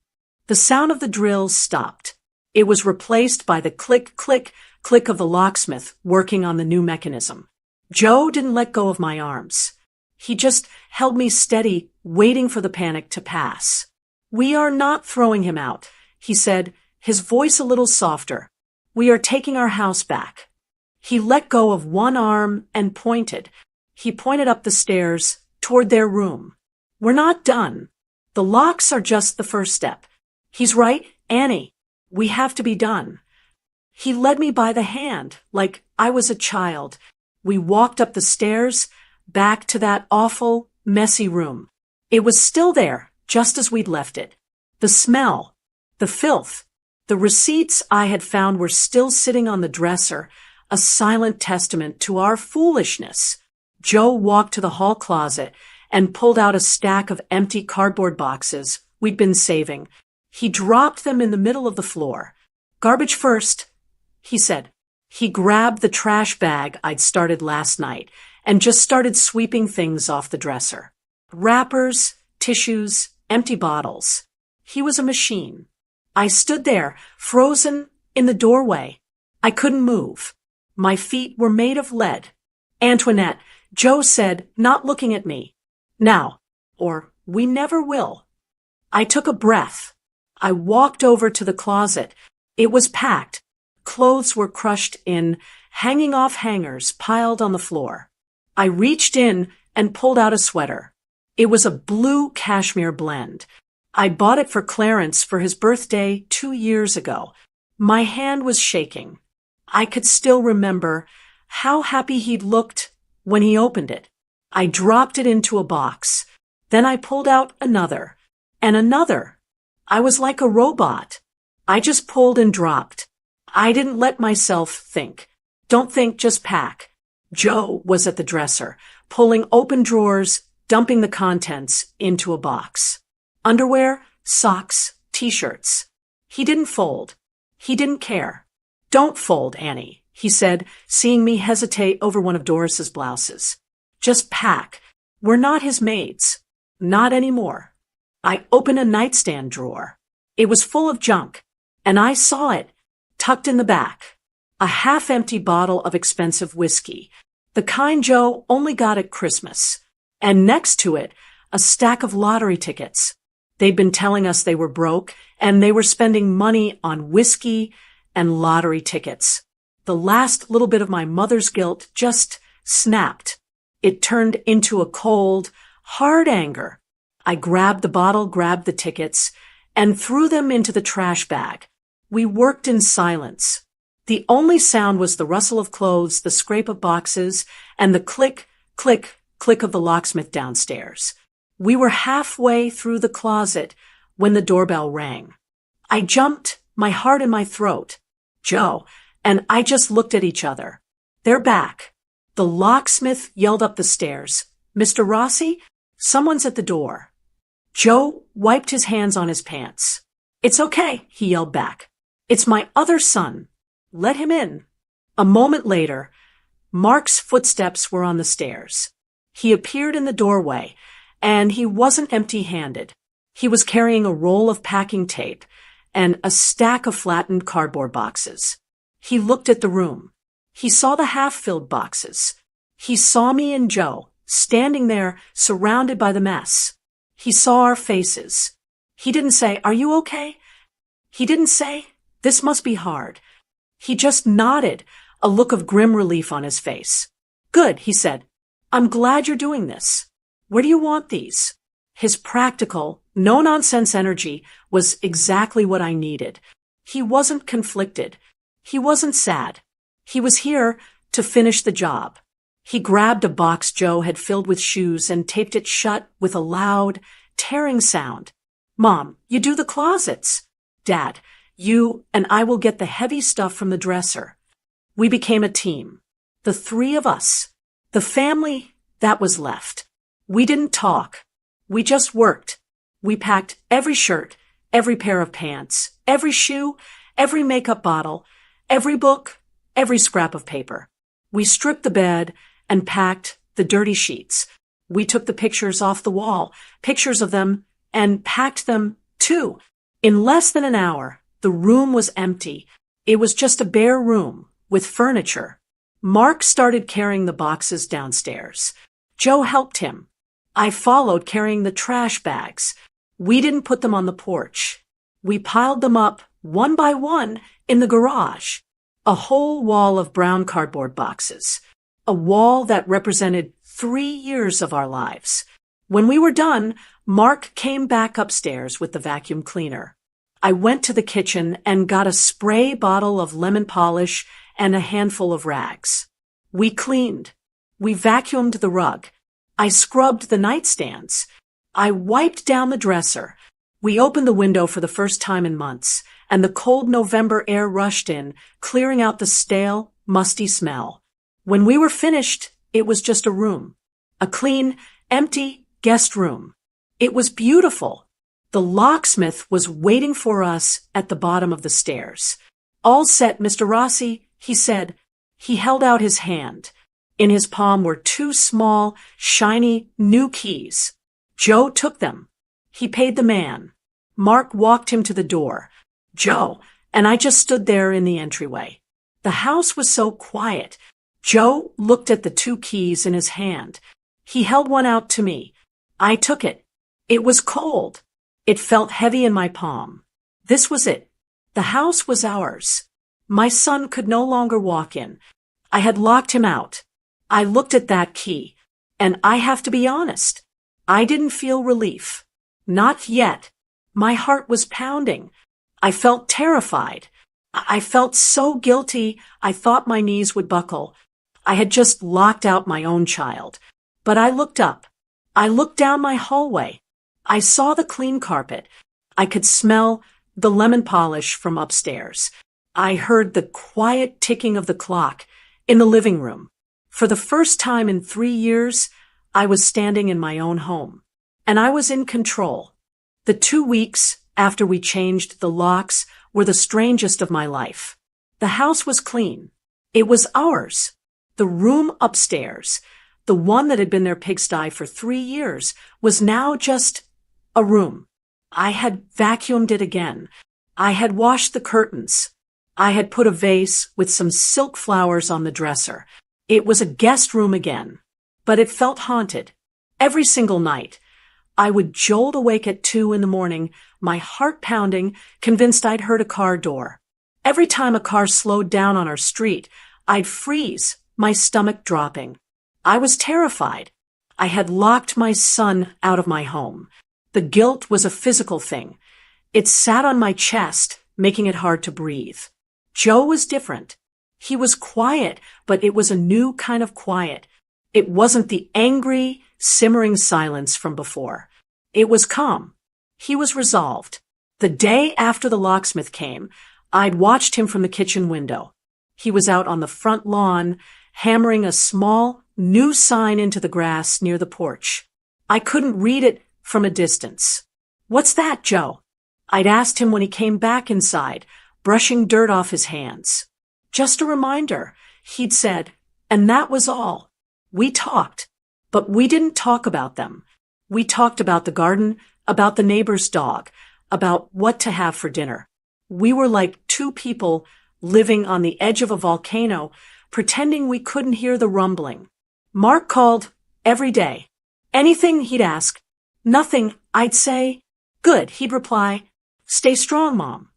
The sound of the drill stopped. It was replaced by the click, click, click of the locksmith working on the new mechanism. Joe didn't let go of my arms. He just held me steady, waiting for the panic to pass. We are not throwing him out, he said, his voice a little softer. We are taking our house back. He let go of one arm and pointed. He pointed up the stairs toward their room. We're not done. The locks are just the first step. He's right, Annie. We have to be done. He led me by the hand, like I was a child. We walked up the stairs, back to that awful, messy room. It was still there, just as we'd left it. The smell, the filth, the receipts I had found were still sitting on the dresser, a silent testament to our foolishness. Joe walked to the hall closet and pulled out a stack of empty cardboard boxes we'd been saving. He dropped them in the middle of the floor. Garbage first, he said. He grabbed the trash bag I'd started last night and just started sweeping things off the dresser. Wrappers, tissues, empty bottles. He was a machine. I stood there, frozen in the doorway. I couldn't move. My feet were made of lead. Antoinette, Joe said, not looking at me. Now, or we never will. I took a breath. I walked over to the closet. It was packed. Clothes were crushed in, hanging off hangers piled on the floor. I reached in and pulled out a sweater. It was a blue cashmere blend. I bought it for Clarence for his birthday 2 years ago. My hand was shaking. I could still remember how happy he'd looked when he opened it. I dropped it into a box. Then I pulled out another, and another. I was like a robot. I just pulled and dropped. I didn't let myself think. Don't think, just pack. Joe was at the dresser, pulling open drawers, dumping the contents into a box. Underwear, socks, t-shirts. He didn't fold. He didn't care. Don't fold, Annie, he said, seeing me hesitate over one of Doris's blouses. Just pack. We're not his maids. Not anymore. I opened a nightstand drawer. It was full of junk, and I saw it, tucked in the back. A half-empty bottle of expensive whiskey, the kind Joe only got at Christmas. And next to it, a stack of lottery tickets. They'd been telling us they were broke, and they were spending money on whiskey and lottery tickets. The last little bit of my mother's guilt just snapped. It turned into a cold, hard anger. I grabbed the bottle, grabbed the tickets, and threw them into the trash bag. We worked in silence. The only sound was the rustle of clothes, the scrape of boxes, and the click, click, click of the locksmith downstairs. We were halfway through the closet when the doorbell rang. I jumped, my heart in my throat. Joe and I just looked at each other. They're back. The locksmith yelled up the stairs. Mr. Rossi, someone's at the door. Joe wiped his hands on his pants. It's okay, he yelled back. It's my other son. Let him in. A moment later, Mark's footsteps were on the stairs. He appeared in the doorway, and he wasn't empty-handed. He was carrying a roll of packing tape and a stack of flattened cardboard boxes. He looked at the room. He saw the half-filled boxes. He saw me and Joe, standing there, surrounded by the mess. He saw our faces. He didn't say, "Are you okay?" He didn't say, "This must be hard." He just nodded, a look of grim relief on his face. "Good," he said. "I'm glad you're doing this. Where do you want these?" His practical, no-nonsense energy was exactly what I needed. He wasn't conflicted. He wasn't sad. He was here to finish the job. He grabbed a box Joe had filled with shoes and taped it shut with a loud, tearing sound. "Mom, you do the closets." "Dad, you and I will get the heavy stuff from the dresser." We became a team. The three of us. The family that was left. We didn't talk. We just worked. We packed every shirt, every pair of pants, every shoe, every makeup bottle, every book, every scrap of paper. We stripped the bed and packed the dirty sheets. We took the pictures off the wall, pictures of them, and packed them too. In less than an hour, the room was empty. It was just a bare room with furniture. Mark started carrying the boxes downstairs. Joe helped him. I followed, carrying the trash bags. We didn't put them on the porch. We piled them up one by one in the garage. A whole wall of brown cardboard boxes. A wall that represented 3 years of our lives. When we were done, Mark came back upstairs with the vacuum cleaner. I went to the kitchen and got a spray bottle of lemon polish and a handful of rags. We cleaned. We vacuumed the rug. I scrubbed the nightstands. I wiped down the dresser. We opened the window for the first time in months, and the cold November air rushed in, clearing out the stale, musty smell. When we were finished, it was just a room. A clean, empty guest room. It was beautiful. The locksmith was waiting for us at the bottom of the stairs. "All set, Mr. Rossi," he said. He held out his hand. In his palm were 2 small, shiny, new keys. Joe took them. He paid the man. Mark walked him to the door. Joe and I just stood there in the entryway. The house was so quiet. Joe looked at the 2 keys in his hand. He held one out to me. I took it. It was cold. It felt heavy in my palm. This was it. The house was ours. My son could no longer walk in. I had locked him out. I looked at that key, and I have to be honest. I didn't feel relief. Not yet. My heart was pounding. I felt terrified. I felt so guilty I thought my knees would buckle. I had just locked out my own child. But I looked up. I looked down my hallway. I saw the clean carpet. I could smell the lemon polish from upstairs. I heard the quiet ticking of the clock in the living room. For the first time in 3 years, I was standing in my own home. And I was in control. The 2 weeks after we changed the locks were the strangest of my life. The house was clean. It was ours. The room upstairs, the one that had been their pigsty for 3 years, was now just a room. I had vacuumed it again. I had washed the curtains. I had put a vase with some silk flowers on the dresser. It was a guest room again, but it felt haunted. Every single night, I would jolt awake at 2 in the morning, my heart pounding, convinced I'd heard a car door. Every time a car slowed down on our street, I'd freeze, my stomach dropping. I was terrified. I had locked my son out of my home. The guilt was a physical thing. It sat on my chest, making it hard to breathe. Joe was different. He was quiet, but it was a new kind of quiet. It wasn't the angry, simmering silence from before. It was calm. He was resolved. The day after the locksmith came, I'd watched him from the kitchen window. He was out on the front lawn, hammering a small, new sign into the grass near the porch. I couldn't read it from a distance. "What's that, Joe?" I'd asked him when he came back inside, brushing dirt off his hands. "Just a reminder," he'd said, and that was all. We talked, but we didn't talk about them. We talked about the garden, about the neighbor's dog, about what to have for dinner. We were like two people living on the edge of a volcano, pretending we couldn't hear the rumbling. Mark called every day. Anything, he'd ask. Nothing, I'd say. Good, he'd reply. Stay strong, Mom.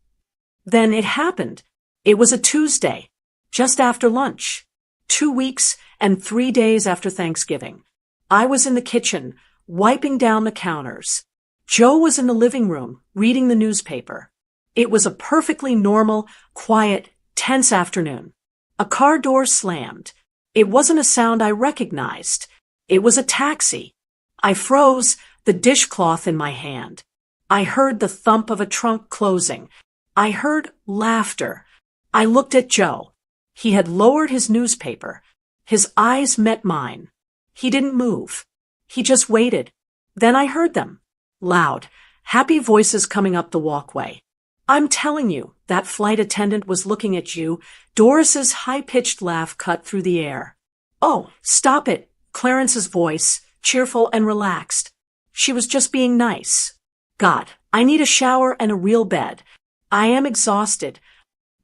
Then it happened. It was a Tuesday, just after lunch. 2 weeks and 3 days after Thanksgiving. I was in the kitchen, wiping down the counters. Joe was in the living room, reading the newspaper. It was a perfectly normal, quiet, tense afternoon. A car door slammed. It wasn't a sound I recognized. It was a taxi. I froze, the dishcloth in my hand. I heard the thump of a trunk closing. I heard laughter. I looked at Joe. He had lowered his newspaper. His eyes met mine. He didn't move. He just waited. Then I heard them. Loud, happy voices coming up the walkway. "I'm telling you, that flight attendant was looking at you." Doris's high-pitched laugh cut through the air. "Oh, stop it," Clarence's voice, cheerful and relaxed. She was just being nice. "God, I need a shower and a real bed. I am exhausted."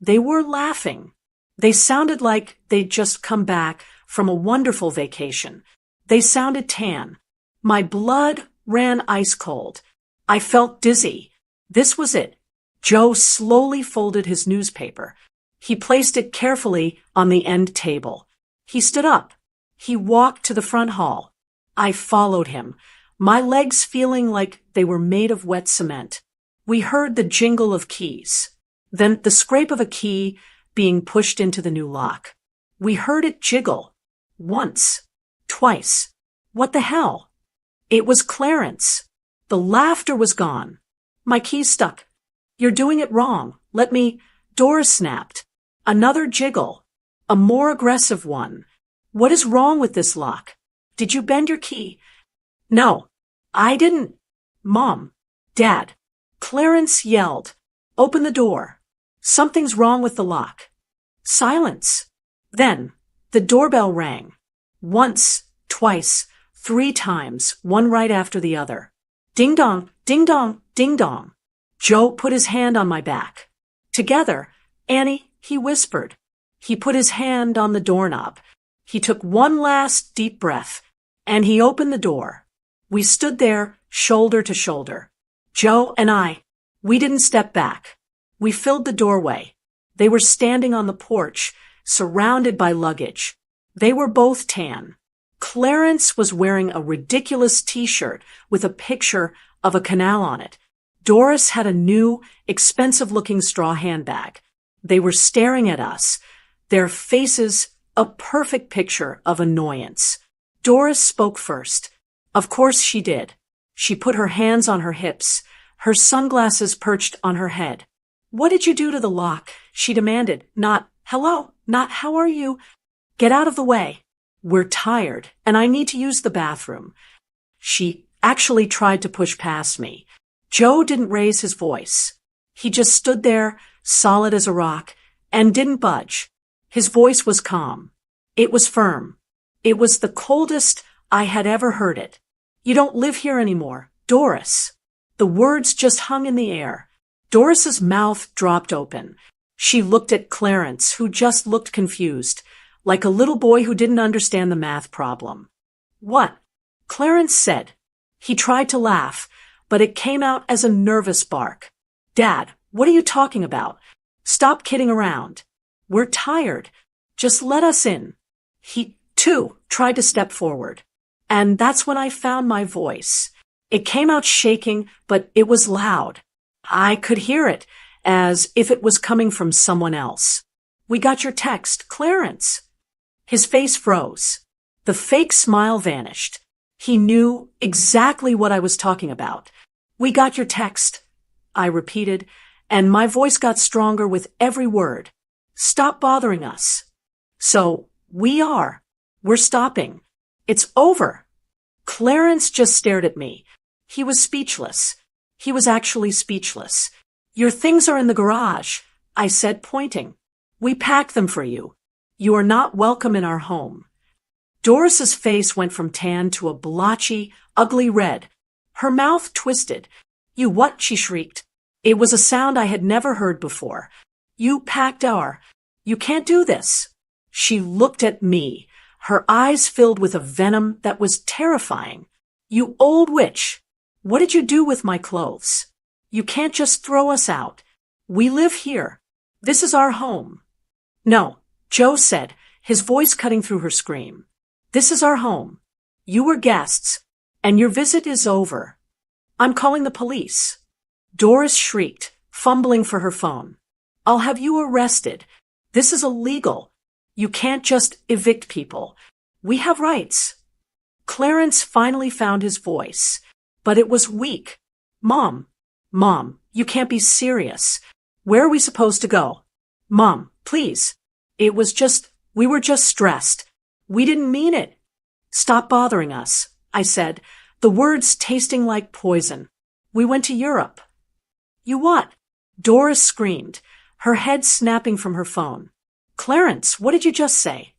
They were laughing. They sounded like they'd just come back from a wonderful vacation. They sounded tan. My blood ran ice cold. I felt dizzy. This was it. Joe slowly folded his newspaper. He placed it carefully on the end table. He stood up. He walked to the front hall. I followed him, my legs feeling like they were made of wet cement. We heard the jingle of keys, then the scrape of a key being pushed into the new lock. We heard it jiggle. Once. Twice. What the hell? It was Clarence. The laughter was gone. My key stuck. "You're doing it wrong. Let me—" Doris snapped. Another jiggle. A more aggressive one. "What is wrong with this lock? Did you bend your key?" "No, I didn't." "Mom. Dad." Clarence yelled. "Open the door. Something's wrong with the lock." Silence. Then the doorbell rang. Once, twice, 3 times, one right after the other. Ding dong, ding dong, ding dong. Joe put his hand on my back. "Together, Annie," he whispered. He put his hand on the doorknob. He took one last deep breath, and he opened the door. We stood there, shoulder to shoulder. Joe and I. We didn't step back. We filled the doorway. They were standing on the porch, surrounded by luggage. They were both tan. Clarence was wearing a ridiculous t-shirt with a picture of a canal on it. Doris had a new, expensive-looking straw handbag. They were staring at us, their faces a perfect picture of annoyance. Doris spoke first. Of course she did. She put her hands on her hips, her sunglasses perched on her head. What did you do to the lock? She demanded. Not, hello, not how are you? Get out of the way. We're tired, and I need to use the bathroom. She actually tried to push past me. Joe didn't raise his voice. He just stood there, solid as a rock, and didn't budge. His voice was calm. It was firm. It was the coldest I had ever heard it. You don't live here anymore, Doris. The words just hung in the air. Doris's mouth dropped open. She looked at Clarence, who just looked confused, like a little boy who didn't understand the math problem. What? Clarence said. He tried to laugh, but it came out as a nervous bark. Dad, what are you talking about? Stop kidding around. We're tired. Just let us in. He, too, tried to step forward. And that's when I found my voice. It came out shaking, but it was loud. I could hear it, as if it was coming from someone else. We got your text, Clarence. His face froze. The fake smile vanished. He knew exactly what I was talking about. We got your text, I repeated, and my voice got stronger with every word. Stop bothering us. So, we're stopping. It's over. Clarence just stared at me. He was speechless. He was actually speechless. Your things are in the garage, I said, pointing. We packed them for you. You are not welcome in our home. Doris's face went from tan to a blotchy, ugly red. Her mouth twisted. You what? She shrieked. It was a sound I had never heard before. You can't do this. She looked at me, her eyes filled with a venom that was terrifying. You old witch. What did you do with my clothes? You can't just throw us out. We live here. This is our home. No, Joe said, his voice cutting through her scream. This is our home. You were guests, and your visit is over. I'm calling the police. Doris shrieked, fumbling for her phone. I'll have you arrested. This is illegal. You can't just evict people. We have rights. Clarence finally found his voice, but it was weak. Mom, you can't be serious. Where are we supposed to go? Mom, please. We were just stressed. We didn't mean it. Stop bothering us, I said, the words tasting like poison. We went to Europe. You what? Doris screamed, her head snapping from her phone. Clarence, what did you just say?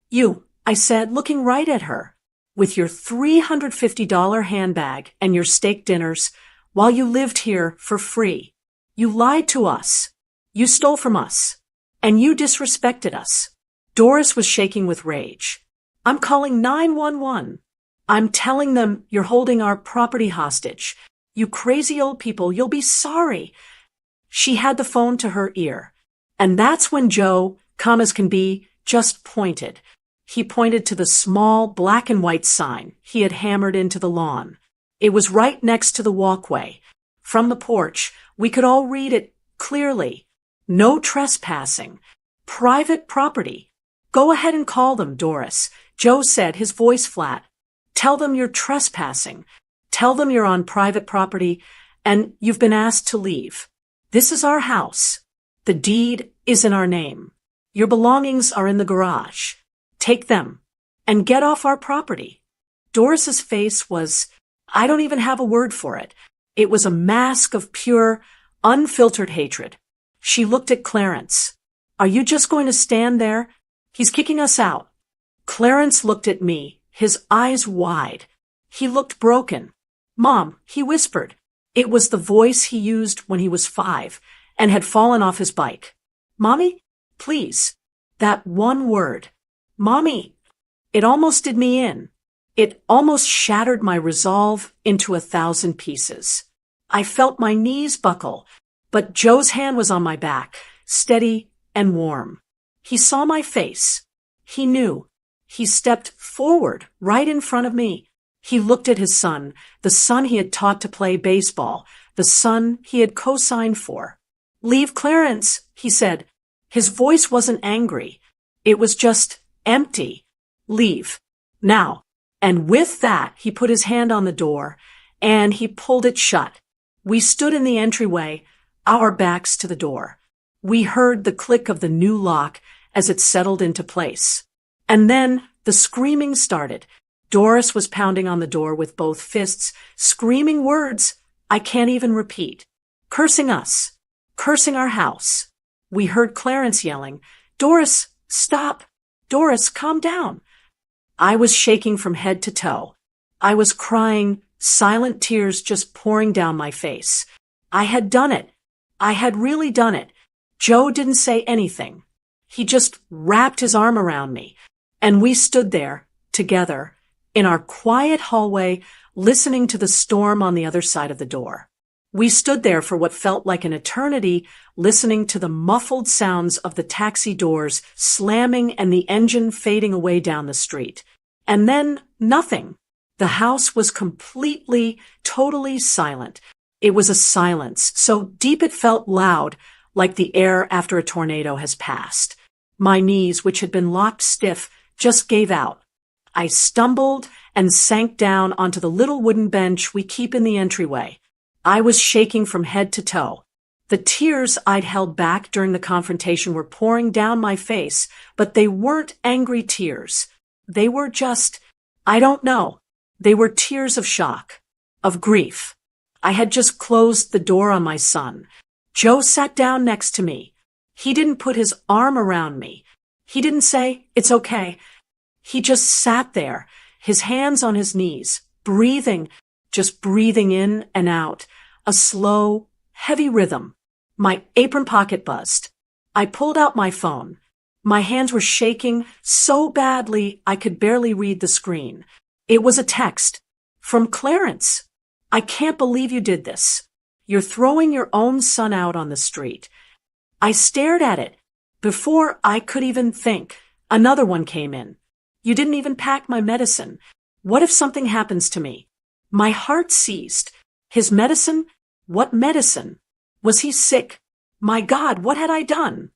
You, I said, looking right at her. With your $350 handbag and your steak dinners, while you lived here for free. You lied to us. You stole from us. And you disrespected us. Doris was shaking with rage. I'm calling 911. I'm telling them you're holding our property hostage. You crazy old people, you'll be sorry. She had the phone to her ear. And that's when Joe, calm as can be, just pointed. He pointed to the small black and white sign he had hammered into the lawn. It was right next to the walkway. From the porch, we could all read it clearly. No trespassing. Private property. Go ahead and call them, Doris. Joe said, his voice flat. Tell them you're trespassing. Tell them you're on private property and you've been asked to leave. This is our house. The deed is in our name. Your belongings are in the garage. Take them and get off our property. Doris's face was, I don't even have a word for it. It was a mask of pure, unfiltered hatred. She looked at Clarence. Are you just going to stand there? He's kicking us out. Clarence looked at me, his eyes wide. He looked broken. Mom, he whispered. It was the voice he used when he was 5 and had fallen off his bike. Mommy, please. That one word. Mommy. It almost did me in. It almost shattered my resolve into 1,000 pieces. I felt my knees buckle, but Joe's hand was on my back, steady and warm. He saw my face. He knew. He stepped forward right in front of me. He looked at his son, the son he had taught to play baseball, the son he had co-signed for. Leave Clarence, he said. His voice wasn't angry. It was just empty. Leave. Now. And with that, he put his hand on the door, and he pulled it shut. We stood in the entryway, our backs to the door. We heard the click of the new lock as it settled into place. And then the screaming started. Doris was pounding on the door with both fists, screaming words I can't even repeat. Cursing us. Cursing our house. We heard Clarence yelling, "Doris, stop! Doris, calm down!" I was shaking from head to toe. I was crying, silent tears just pouring down my face. I had done it. I had really done it. Joe didn't say anything. He just wrapped his arm around me, and we stood there, together, in our quiet hallway, listening to the storm on the other side of the door. We stood there for what felt like an eternity, listening to the muffled sounds of the taxi doors slamming and the engine fading away down the street. And then nothing. The house was completely, totally silent. It was a silence so deep it felt loud, like the air after a tornado has passed. My knees, which had been locked stiff, just gave out. I stumbled and sank down onto the little wooden bench we keep in the entryway. I was shaking from head to toe. The tears I'd held back during the confrontation were pouring down my face, but they weren't angry tears. They were just, I don't know. They were tears of shock, of grief. I had just closed the door on my son. Joe sat down next to me. He didn't put his arm around me. He didn't say, "It's okay." He just sat there, his hands on his knees, breathing, just breathing in and out, a slow, heavy rhythm. My apron pocket buzzed. I pulled out my phone. My hands were shaking so badly I could barely read the screen. It was a text from Clarence. "I can't believe you did this. You're throwing your own son out on the street." I stared at it. Before I could even think, another one came in. "You didn't even pack my medicine. What if something happens to me?" My heart seized. His medicine? What medicine? Was he sick? My God, what had I done?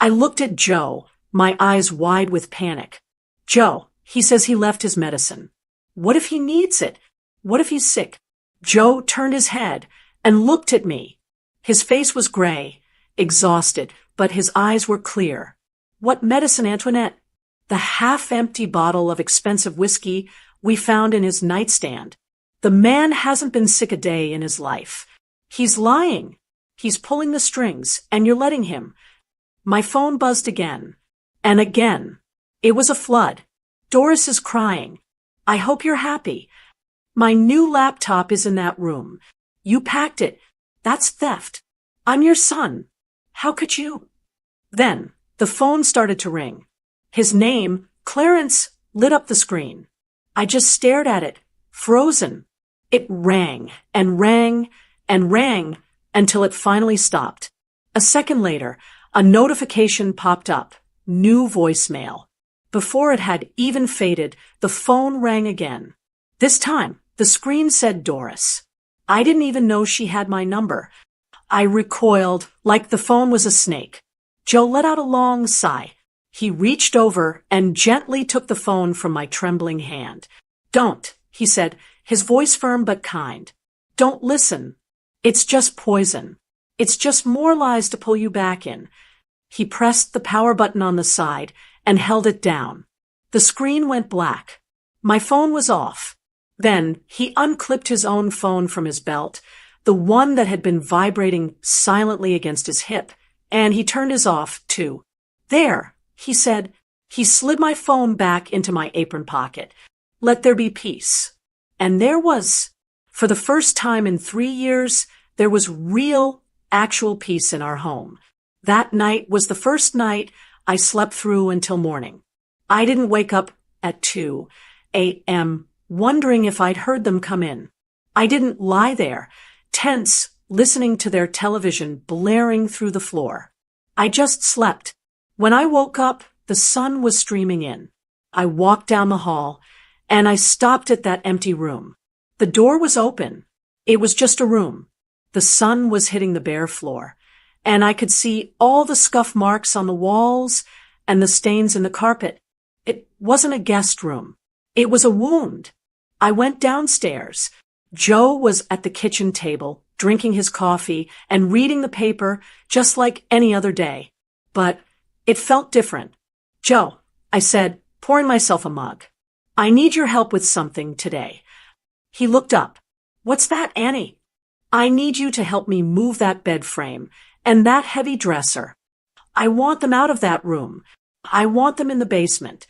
I looked at Joe, my eyes wide with panic. "Joe, he says he left his medicine. What if he needs it? What if he's sick?" Joe turned his head and looked at me. His face was gray, exhausted, but his eyes were clear. "What medicine, Antoinette?" "The half-empty bottle of expensive whiskey we found in his nightstand. The man hasn't been sick a day in his life. He's lying. He's pulling the strings, and you're letting him." My phone buzzed again. And again. It was a flood. "Doris is crying. I hope you're happy. My new laptop is in that room. You packed it. That's theft. I'm your son. How could you?" Then, the phone started to ring. His name, Clarence, lit up the screen. I just stared at it, frozen. It rang and rang and rang until it finally stopped. A second later, a notification popped up. New voicemail. Before it had even faded, the phone rang again. This time, the screen said Doris. I didn't even know she had my number. I recoiled like the phone was a snake. Joe let out a long sigh. He reached over and gently took the phone from my trembling hand. "Don't," he said, his voice firm but kind. "Don't listen. It's just poison. It's just more lies to pull you back in." He pressed the power button on the side and held it down. The screen went black. My phone was off. Then he unclipped his own phone from his belt, the one that had been vibrating silently against his hip, and he turned his off, too. "There," he said. He slid my phone back into my apron pocket. "Let there be peace." And there was. For the first time in 3 years, there was real, actual peace in our home. That night was the first night I slept through until morning. I didn't wake up at 2 a.m. wondering if I'd heard them come in. I didn't lie there, tense, listening to their television blaring through the floor. I just slept. When I woke up, the sun was streaming in. I walked down the hall, and I stopped at that empty room. The door was open. It was just a room. The sun was hitting the bare floor, and I could see all the scuff marks on the walls and the stains in the carpet. It wasn't a guest room. It was a wound. I went downstairs. Joe was at the kitchen table, drinking his coffee and reading the paper just like any other day. But it felt different. Joe, I said, pouring myself a mug, I need your help with something today. He looked up. What's that, Annie? I need you to help me move that bed frame and that heavy dresser. I want them out of that room. I want them in the basement.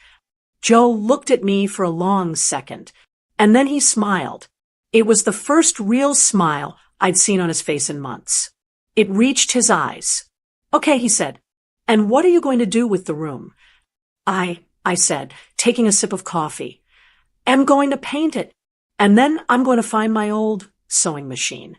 Joe looked at me for a long second, and then he smiled. It was the first real smile I'd seen on his face in months. It reached his eyes. Okay, he said. And what are you going to do with the room? I said, taking a sip of coffee. I'm going to paint it, and then I'm going to find my old sewing machine.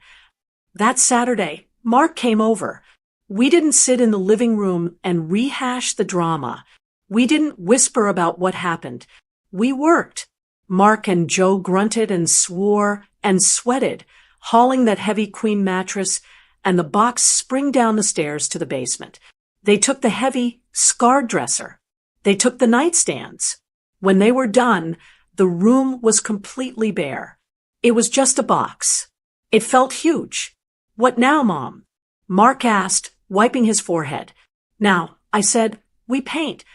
That Saturday, Mark came over. We didn't sit in the living room and rehash the drama. We didn't whisper about what happened. We worked. Mark and Joe grunted and swore and sweated, hauling that heavy queen mattress and the box spring down the stairs to the basement. They took the heavy, scarred dresser. They took the nightstands. When they were done, the room was completely bare. It was just a box. It felt huge. What now, Mom? Mark asked, wiping his forehead. Now, I said, we paint.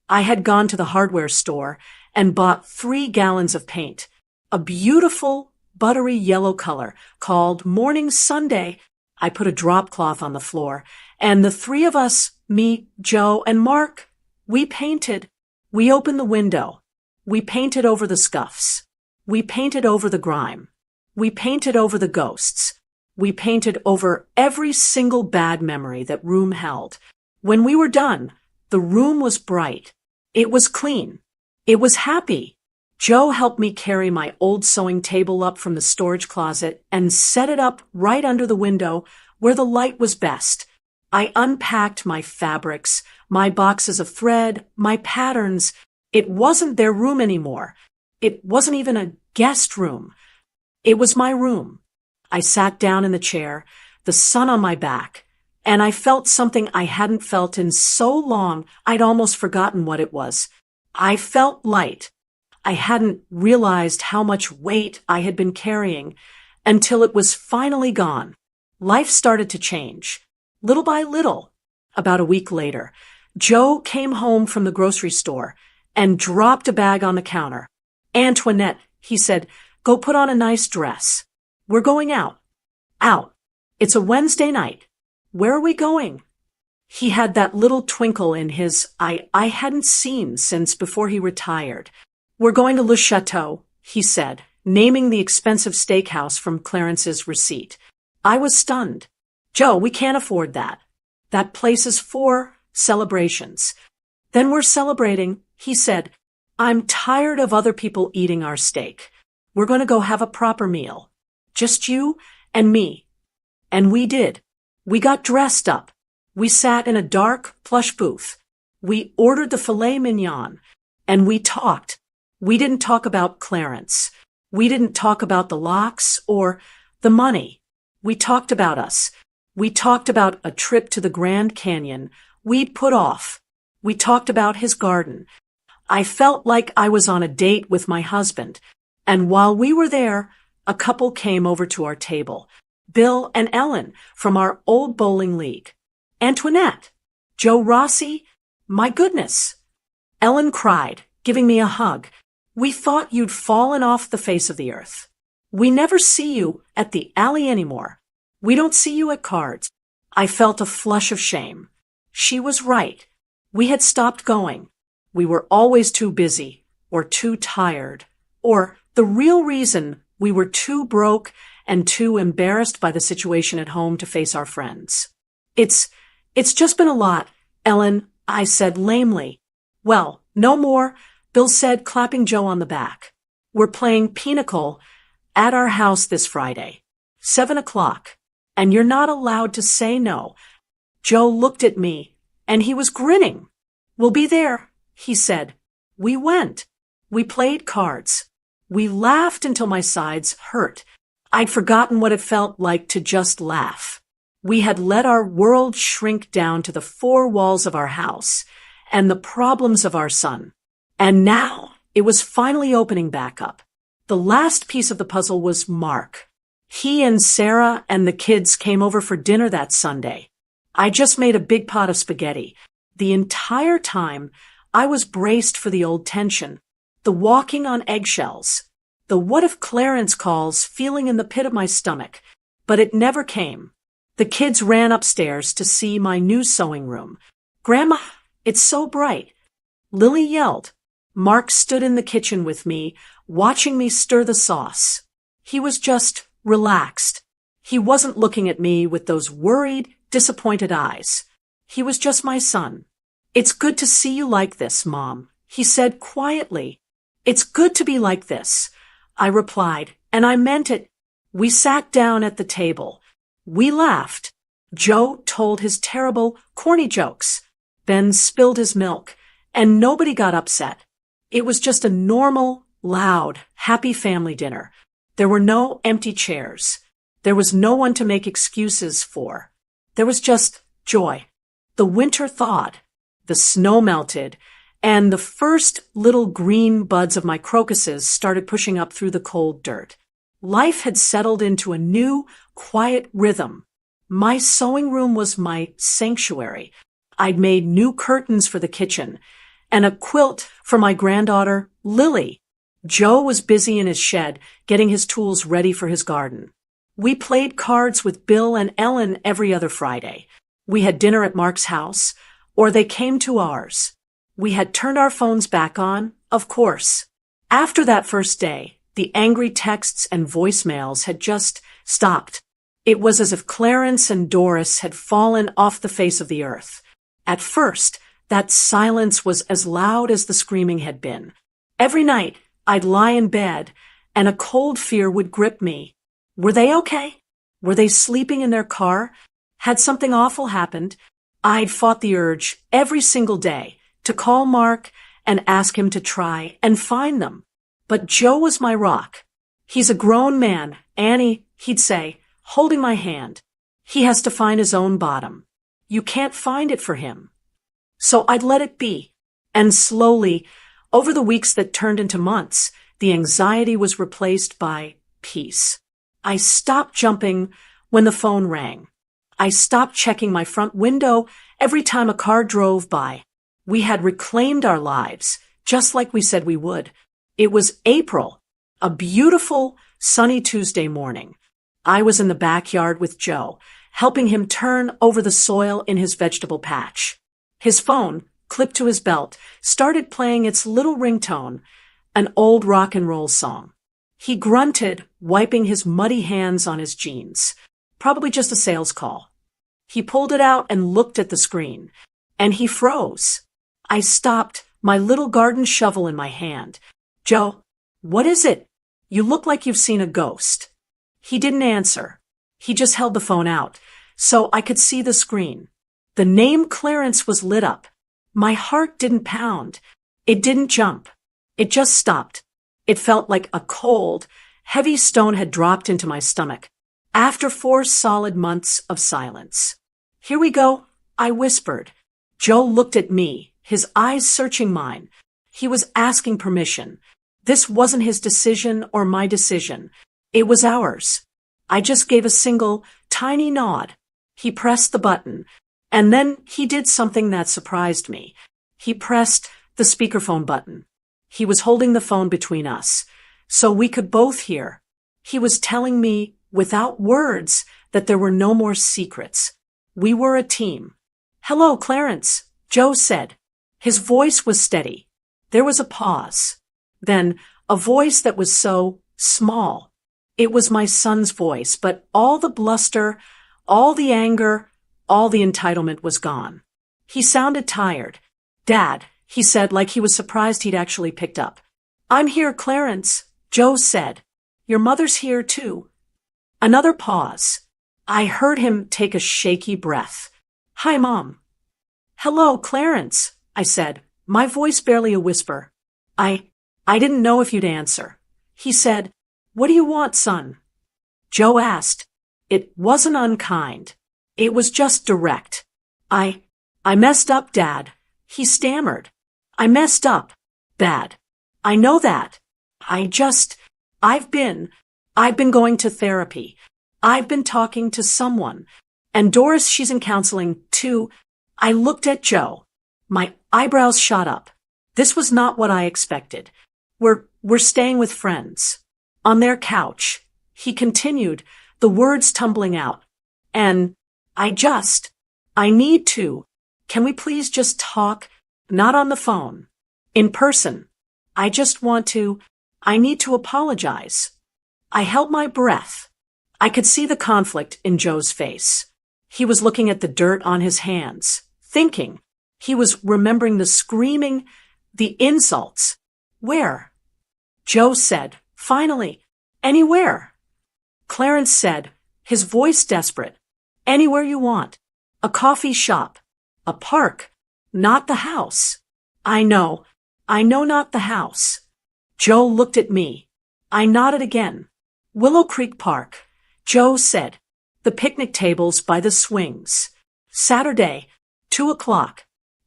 I had gone to the hardware store and bought 3 gallons of paint, a beautiful, buttery yellow color called Morning Sunday. I put a drop cloth on the floor, and the 3 of us, me, Joe, and Mark, we painted. We opened the window. We painted over the scuffs. We painted over the grime. We painted over the ghosts. We painted over every single bad memory that room held. When we were done, the room was bright. It was clean. It was happy. Joe helped me carry my old sewing table up from the storage closet and set it up right under the window where the light was best. I unpacked my fabrics, my boxes of thread, my patterns. It wasn't their room anymore. It wasn't even a guest room. It was my room. I sat down in the chair, the sun on my back, and I felt something I hadn't felt in so long I'd almost forgotten what it was. I felt light. I hadn't realized how much weight I had been carrying until it was finally gone. Life started to change. Little by little. About a week later, Joe came home from the grocery store and dropped a bag on the counter. Antoinette, he said, go put on a nice dress. We're going out. Out. It's a Wednesday night. Where are we going? He had that little twinkle in his eye I hadn't seen since before he retired. We're going to Le Chateau, he said, naming the expensive steakhouse from Clarence's receipt. I was stunned. Joe, we can't afford that. That place is for celebrations. Then we're celebrating, he said. I'm tired of other people eating our steak. We're going to go have a proper meal. Just you and me. And we did. We got dressed up. We sat in a dark, plush booth. We ordered the filet mignon. And we talked. We didn't talk about Clarence. We didn't talk about the locks or the money. We talked about us. We talked about a trip to the Grand Canyon we'd put off. We talked about his garden. I felt like I was on a date with my husband. And while we were there, a couple came over to our table. Bill and Ellen from our old bowling league. Antoinette. Joe Rossi. My goodness. Ellen cried, giving me a hug. We thought you'd fallen off the face of the earth. We never see you at the alley anymore. We don't see you at cards. I felt a flush of shame. She was right. We had stopped going. We were always too busy, or too tired, or the real reason we were too broke and too embarrassed by the situation at home to face our friends. It's just been a lot, Ellen, I said lamely. Well, no more, Bill said, clapping Joe on the back. We're playing Pinochle at our house this Friday, 7 o'clock, and you're not allowed to say no. Joe looked at me, and he was grinning. We'll be there, he said. We went. We played cards. We laughed until my sides hurt. I'd forgotten what it felt like to just laugh. We had let our world shrink down to the 4 walls of our house and the problems of our son. And now It was finally opening back up. The last piece of the puzzle was Mark. He and Sarah and the kids came over for dinner that Sunday. I just made a big pot of spaghetti. The entire time, I was braced for the old tension. The walking on eggshells. The what if Clarence calls feeling in the pit of my stomach. But it never came. The kids ran upstairs to see my new sewing room. "Grandma, it's so bright." Lily yelled. Mark stood in the kitchen with me, watching me stir the sauce. He was just relaxed. He wasn't looking at me with those worried, disappointed eyes. He was just my son. "It's good to see you like this, Mom," he said quietly. "It's good to be like this," I replied, and I meant it. We sat down at the table. We laughed. Joe told his terrible, corny jokes. Ben spilled his milk, and nobody got upset. It was just a normal, loud, happy family dinner. There were no empty chairs. There was no one to make excuses for. There was just joy. The winter thawed. The snow melted, and the first little green buds of my crocuses started pushing up through the cold dirt. Life had settled into a new, quiet rhythm. My sewing room was my sanctuary. I'd made new curtains for the kitchen and a quilt for my granddaughter, Lily. Joe was busy in his shed getting his tools ready for his garden. We played cards with Bill and Ellen every other Friday. We had dinner at Mark's house, or they came to ours. We had turned our phones back on, of course. After that first day, the angry texts and voicemails had just stopped. It was as if Clarence and Doris had fallen off the face of the earth. At first, that silence was as loud as the screaming had been. Every night, I'd lie in bed, and a cold fear would grip me. Were they okay? Were they sleeping in their car? Had something awful happened? I'd fought the urge every single day to call Mark and ask him to try and find them. But Joe was my rock. "He's a grown man, Annie," he'd say, holding my hand. "He has to find his own bottom. You can't find it for him." So I'd let it be. And slowly, over the weeks that turned into months, the anxiety was replaced by peace. I stopped jumping when the phone rang. I stopped checking my front window every time a car drove by. We had reclaimed our lives, just like we said we would. It was April, a beautiful, sunny Tuesday morning. I was in the backyard with Joe, helping him turn over the soil in his vegetable patch. His phone, clipped to his belt, started playing its little ringtone, an old rock and roll song. He grunted, wiping his muddy hands on his jeans. Probably just a sales call. He pulled it out and looked at the screen, and he froze. I stopped, my little garden shovel in my hand. "Joe, what is it? You look like you've seen a ghost." He didn't answer. He just held the phone out, so I could see the screen. The name Clarence was lit up. My heart didn't pound. It didn't jump. It just stopped. It felt like a cold, heavy stone had dropped into my stomach. After 4 solid months of silence. "Here we go," I whispered. Joe looked at me, his eyes searching mine. He was asking permission. This wasn't his decision or my decision. It was ours. I just gave a single, tiny nod. He pressed the button, and then he did something that surprised me. He pressed the speakerphone button. He was holding the phone between us, so we could both hear. He was telling me, without words, that there were no more secrets. We were a team. "Hello, Clarence," Joe said. His voice was steady. There was a pause. Then a voice that was so small. It was my son's voice, but all the bluster, all the anger, all the entitlement was gone. He sounded tired. "Dad," he said, like he was surprised he'd actually picked up. "I'm here, Clarence," Joe said. "Your mother's here, too." Another pause. I heard him take a shaky breath. "Hi, Mom." "Hello, Clarence," I said, my voice barely a whisper. I didn't know if you'd answer." He said, "What do you want, son?" Joe asked. It wasn't unkind. It was just direct. I messed up, Dad." He stammered. "I messed up. Bad. I know that. I just, I've been, I've been going to therapy. I've been talking to someone. And Doris, she's in counseling too. I looked at Joe. My eyebrows shot up. This was not what I expected. We're staying with friends. On their couch. He continued, the words tumbling out. And I need to. Can we please just talk? Not on the phone. In person. I need to apologize. I held my breath. I could see the conflict in Joe's face. He was looking at the dirt on his hands, thinking. He was remembering the screaming, the insults. Where? Joe said, finally, anywhere. Clarence said, his voice desperate, anywhere you want. A coffee shop. A park. Not the house. I know not the house. Joe looked at me. I nodded again. Willow Creek Park. Joe said, the picnic tables by the swings. Saturday, 2:00.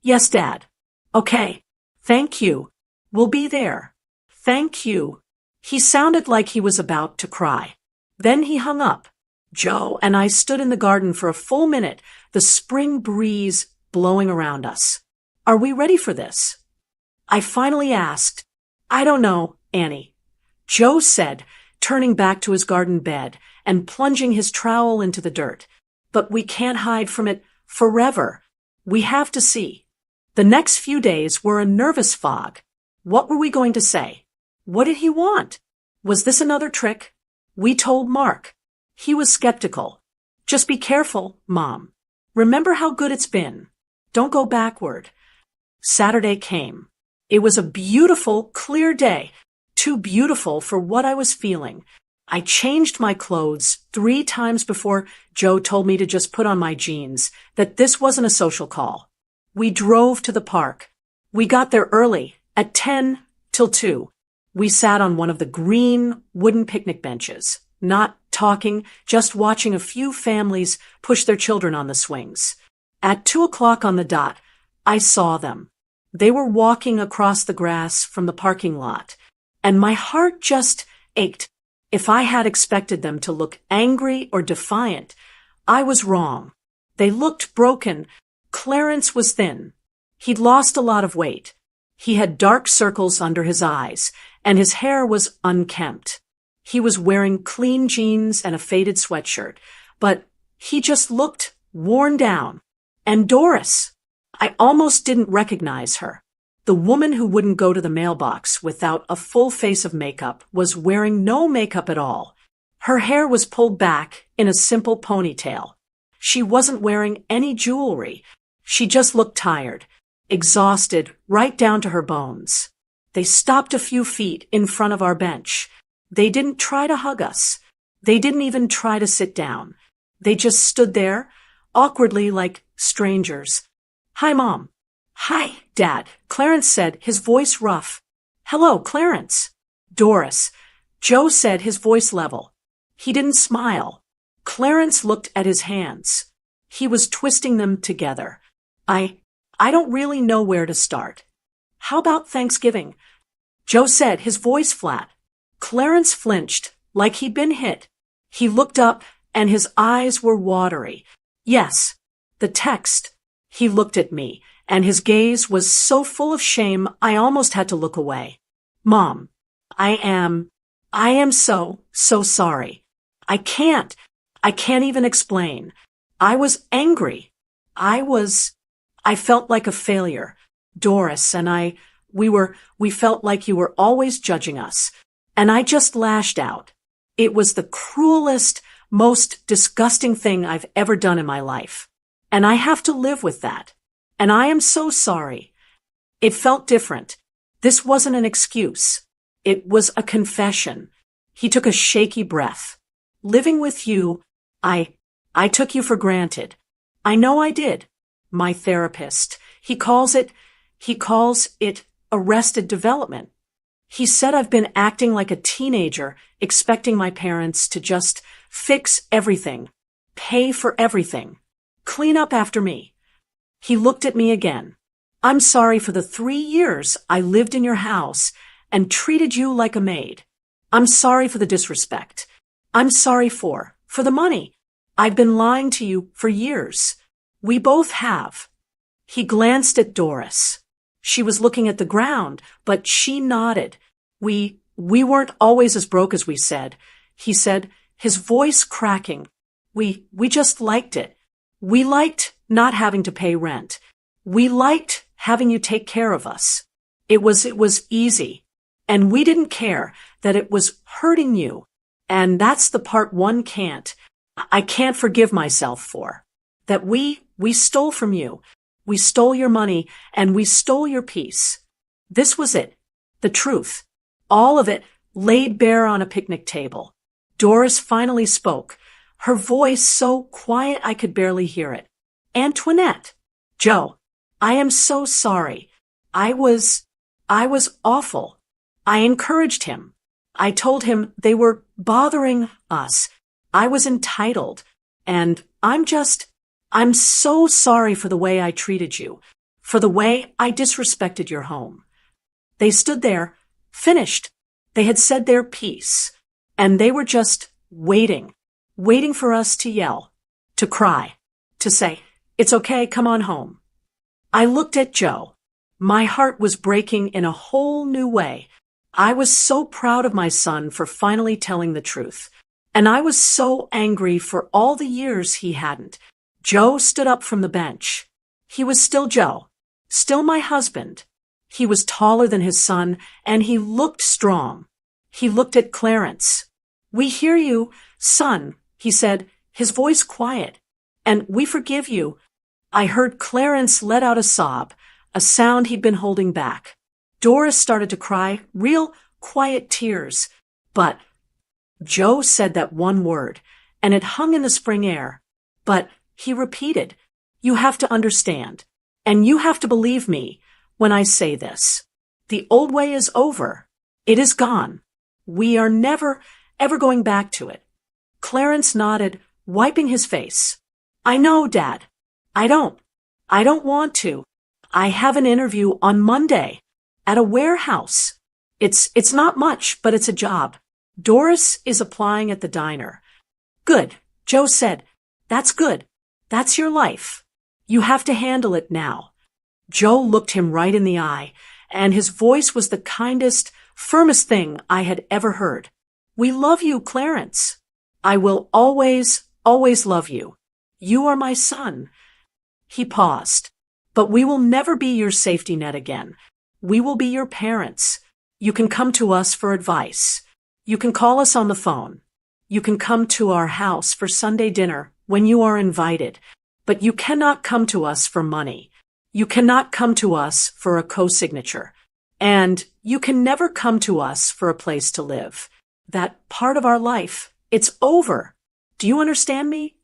Yes, Dad. Okay. Thank you. We'll be there. Thank you. He sounded like he was about to cry. Then he hung up. Joe and I stood in the garden for a full minute, the spring breeze blowing around us. Are we ready for this? I finally asked. I don't know, Annie. Joe said, turning back to his garden bed and plunging his trowel into the dirt. But we can't hide from it forever. We have to see. The next few days were a nervous fog. What were we going to say? What did he want? Was this another trick? We told Mark. He was skeptical. Just be careful, Mom. Remember how good it's been. Don't go backward. Saturday came. It was a beautiful, clear day. Too beautiful for what I was feeling. I changed my clothes 3 times before Joe told me to just put on my jeans, that this wasn't a social call. We drove to the park. We got there early, at 10 till 2. We sat on one of the green wooden picnic benches, not talking, just watching a few families push their children on the swings. At 2:00 on the dot, I saw them. They were walking across the grass from the parking lot, and my heart just ached. If I had expected them to look angry or defiant, I was wrong. They looked broken. Clarence was thin. He'd lost a lot of weight. He had dark circles under his eyes, and his hair was unkempt. He was wearing clean jeans and a faded sweatshirt, but he just looked worn down. And Doris, I almost didn't recognize her. The woman who wouldn't go to the mailbox without a full face of makeup was wearing no makeup at all. Her hair was pulled back in a simple ponytail. She wasn't wearing any jewelry. She just looked tired, exhausted right down to her bones. They stopped a few feet in front of our bench. They didn't try to hug us. They didn't even try to sit down. They just stood there, awkwardly like strangers. Hi, Mom. Hi, Dad, Clarence said, his voice rough. Hello, Clarence. Doris. Joe said, his voice level. He didn't smile. Clarence looked at his hands. He was twisting them together. I don't really know where to start. How about Thanksgiving? Joe said, his voice flat. Clarence flinched, like he'd been hit. He looked up, and his eyes were watery. Yes, the text. He looked at me, and his gaze was so full of shame I almost had to look away. Mom, I am so sorry. I can't even explain. I was angry. I felt like a failure. Doris and we felt like you were always judging us. And I just lashed out. It was the cruelest, most disgusting thing I've ever done in my life. And I have to live with that. And I am so sorry. It felt different. This wasn't an excuse. It was a confession. He took a shaky breath. Living with you, I took you for granted. I know I did. My therapist, he calls it arrested development. He said I've been acting like a teenager, expecting my parents to just fix everything, pay for everything, clean up after me. He looked at me again. I'm sorry for the 3 years I lived in your house and treated you like a maid. I'm sorry for the disrespect. I'm sorry for the money. I've been lying to you for years. We both have." He glanced at Doris. She was looking at the ground, but she nodded. We weren't always as broke as we said," he said, his voice cracking. We just liked it. We liked not having to pay rent. We liked having you take care of us. It was easy. And we didn't care that it was hurting you. And that's the part I can't forgive myself for. That we stole from you. We stole your money and we stole your peace. This was it. The truth. All of it laid bare on a picnic table. Doris finally spoke, her voice so quiet I could barely hear it. "Antoinette, Joe, I am so sorry. I was awful. I encouraged him. I told him they were bothering us. I was entitled. And I'm so sorry for the way I treated you, for the way I disrespected your home." They stood there, finished. They had said their piece, and they were just waiting for us to yell, to cry, to say, "It's okay, come on home." I looked at Joe. My heart was breaking in a whole new way. I was so proud of my son for finally telling the truth, and I was so angry for all the years he hadn't. Joe stood up from the bench. He was still Joe, still my husband. He was taller than his son, and he looked strong. He looked at Clarence. "We hear you, son," he said, his voice quiet. "And we forgive you." I heard Clarence let out a sob, a sound he'd been holding back. Doris started to cry, real quiet tears. But Joe said that one word, and it hung in the spring air. But he repeated, "You have to understand, and you have to believe me when I say this. The old way is over. It is gone. We are never, ever going back to it." Clarence nodded, wiping his face. "I know, Dad. I don't want to. I have an interview on Monday at a warehouse. It's not much, but it's a job. Doris is applying at the diner." "Good," Joe said. "That's good. That's your life. You have to handle it now." Joe looked him right in the eye, and his voice was the kindest, firmest thing I had ever heard. "We love you, Clarence. I will always, always love you. You are my son." He paused. "But we will never be your safety net again. We will be your parents. You can come to us for advice. You can call us on the phone. You can come to our house for Sunday dinner when you are invited. But you cannot come to us for money. You cannot come to us for a co-signature. And you can never come to us for a place to live. That part of our life, it's over. Do you understand me?"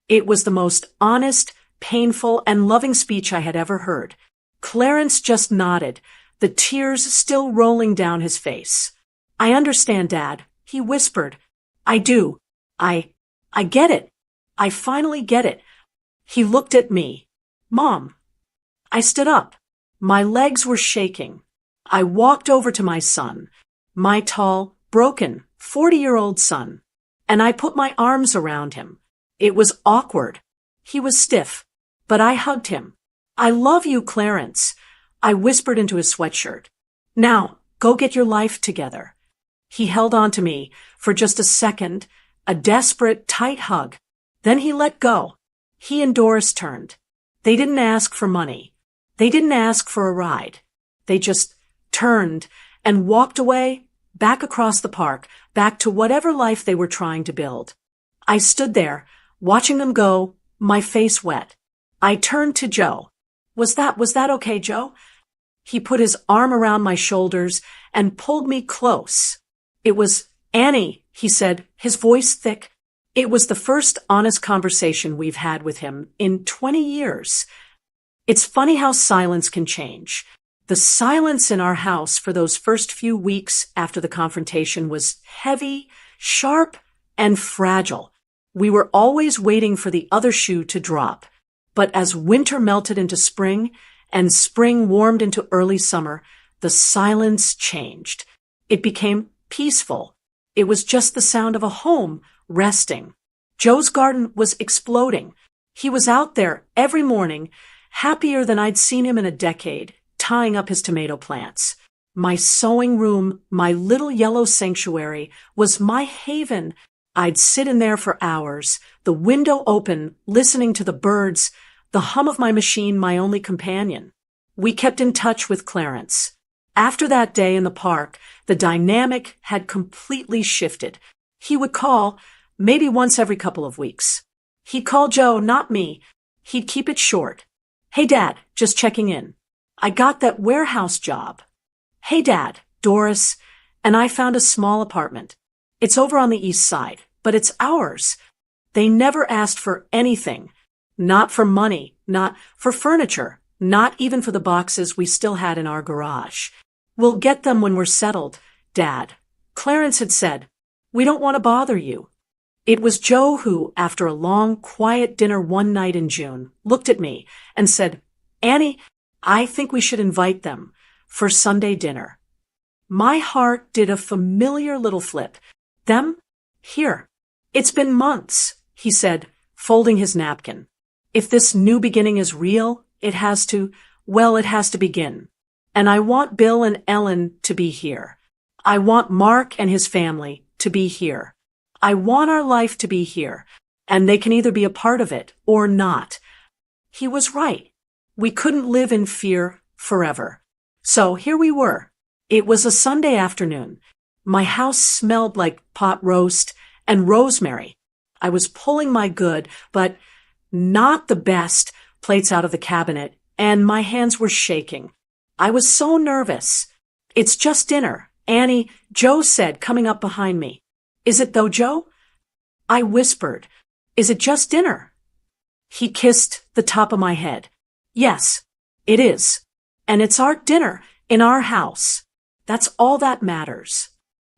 It was the most honest, painful, and loving speech I had ever heard. Clarence just nodded, the tears still rolling down his face. "I understand, Dad," he whispered. "I do. I get it. I finally get it." He looked at me. "Mom." I stood up. My legs were shaking. I walked over to my son, my tall, broken, 40-year-old son, and I put my arms around him. It was awkward. He was stiff, but I hugged him. "I love you, Clarence," I whispered into his sweatshirt. "Now, go get your life together." He held on to me for just a second, a desperate, tight hug. Then he let go. He and Doris turned. They didn't ask for money. They didn't ask for a ride. They just turned and walked away, back across the park, back to whatever life they were trying to build. I stood there, watching them go, my face wet. I turned to Joe. Was that okay, Joe?" He put his arm around my shoulders and pulled me close. "It was Annie," he said, his voice thick. It was the first honest conversation we've had with him in 20 years. It's funny how silence can change. The silence in our house for those first few weeks after the confrontation was heavy, sharp, and fragile. We were always waiting for the other shoe to drop. But as winter melted into spring and spring warmed into early summer, the silence changed. It became peaceful. It was just the sound of a home resting. Joe's garden was exploding. He was out there every morning, happier than I'd seen him in a decade, tying up his tomato plants. My sewing room, my little yellow sanctuary, was my haven. I'd sit in there for hours, the window open, listening to the birds, the hum of my machine my only companion. We kept in touch with Clarence. After that day in the park, the dynamic had completely shifted. He would call, maybe once every couple of weeks. He'd call Joe, not me. He'd keep it short. Hey, Dad, just checking in. I got that warehouse job. Hey, Dad, Doris, and I found a small apartment. It's over on the east side, but it's ours. They never asked for anything. Not for money, not for furniture, not even for the boxes we still had in our garage. We'll get them when we're settled, Dad. Clarence had said, we don't want to bother you. It was Joe who, after a long, quiet dinner one night in June, looked at me and said, Annie, I think we should invite them for Sunday dinner. My heart did a familiar little flip. Them? Here. It's been months, he said, folding his napkin. If this new beginning is real, it has to begin. And I want Bill and Ellen to be here. I want Mark and his family to be here. I want our life to be here, and they can either be a part of it or not. He was right. We couldn't live in fear forever. So here we were. It was a Sunday afternoon. My house smelled like pot roast and rosemary. I was pulling my good, but not the best, plates out of the cabinet, and my hands were shaking. I was so nervous. It's just dinner, Annie, Joe said, coming up behind me. Is it though, Joe? I whispered. Is it just dinner? He kissed the top of my head. Yes, it is. And it's our dinner in our house. That's all that matters.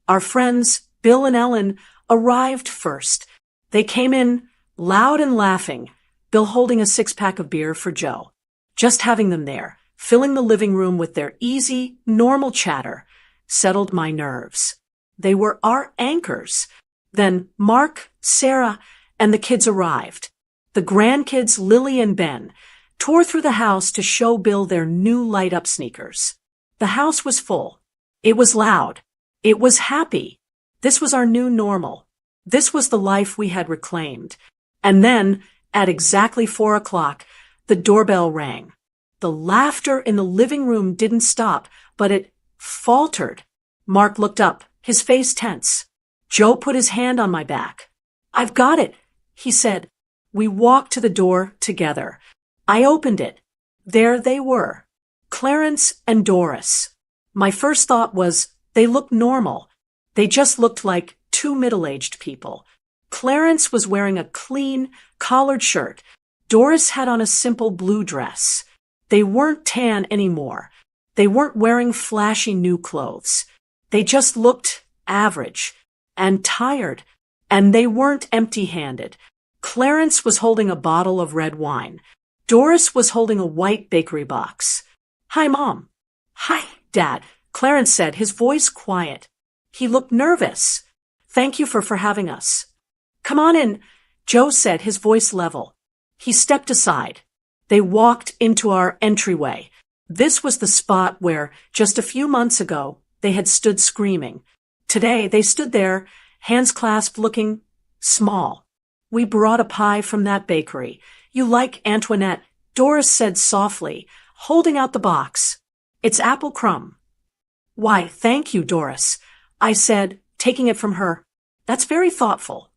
Our friends, Bill and Ellen, arrived first. They came in loud and laughing, Bill holding a six-pack of beer for Joe. Just having them there, filling the living room with their easy, normal chatter, settled my nerves. They were our anchors. Then Mark, Sarah, and the kids arrived. The grandkids, Lily and Ben, tore through the house to show Bill their new light-up sneakers. The house was full. It was loud. It was happy. This was our new normal. This was the life we had reclaimed. And then, at exactly 4 o'clock, the doorbell rang. The laughter in the living room didn't stop, but it faltered. Mark looked up, his face tense. Joe put his hand on my back. I've got it, he said. We walked to the door together. I opened it. There they were, Clarence and Doris. My first thought was, they look normal. They just looked like two middle-aged people. Clarence was wearing a clean, collared shirt. Doris had on a simple blue dress. They weren't tan anymore. They weren't wearing flashy new clothes. They just looked average and tired, and they weren't empty-handed. Clarence was holding a bottle of red wine. Doris was holding a white bakery box. Hi, Mom. Hi, Dad, Clarence said, his voice quiet. He looked nervous. Thank you for having us. Come on in, Joe said, his voice level. He stepped aside. They walked into our entryway. This was the spot where, just a few months ago, they had stood screaming. Today, they stood there, hands clasped, looking small. We brought a pie from that bakery. You like, Antoinette? Doris said softly, holding out the box. It's apple crumb. Why, thank you, Doris, I said, taking it from her. That's very thoughtful.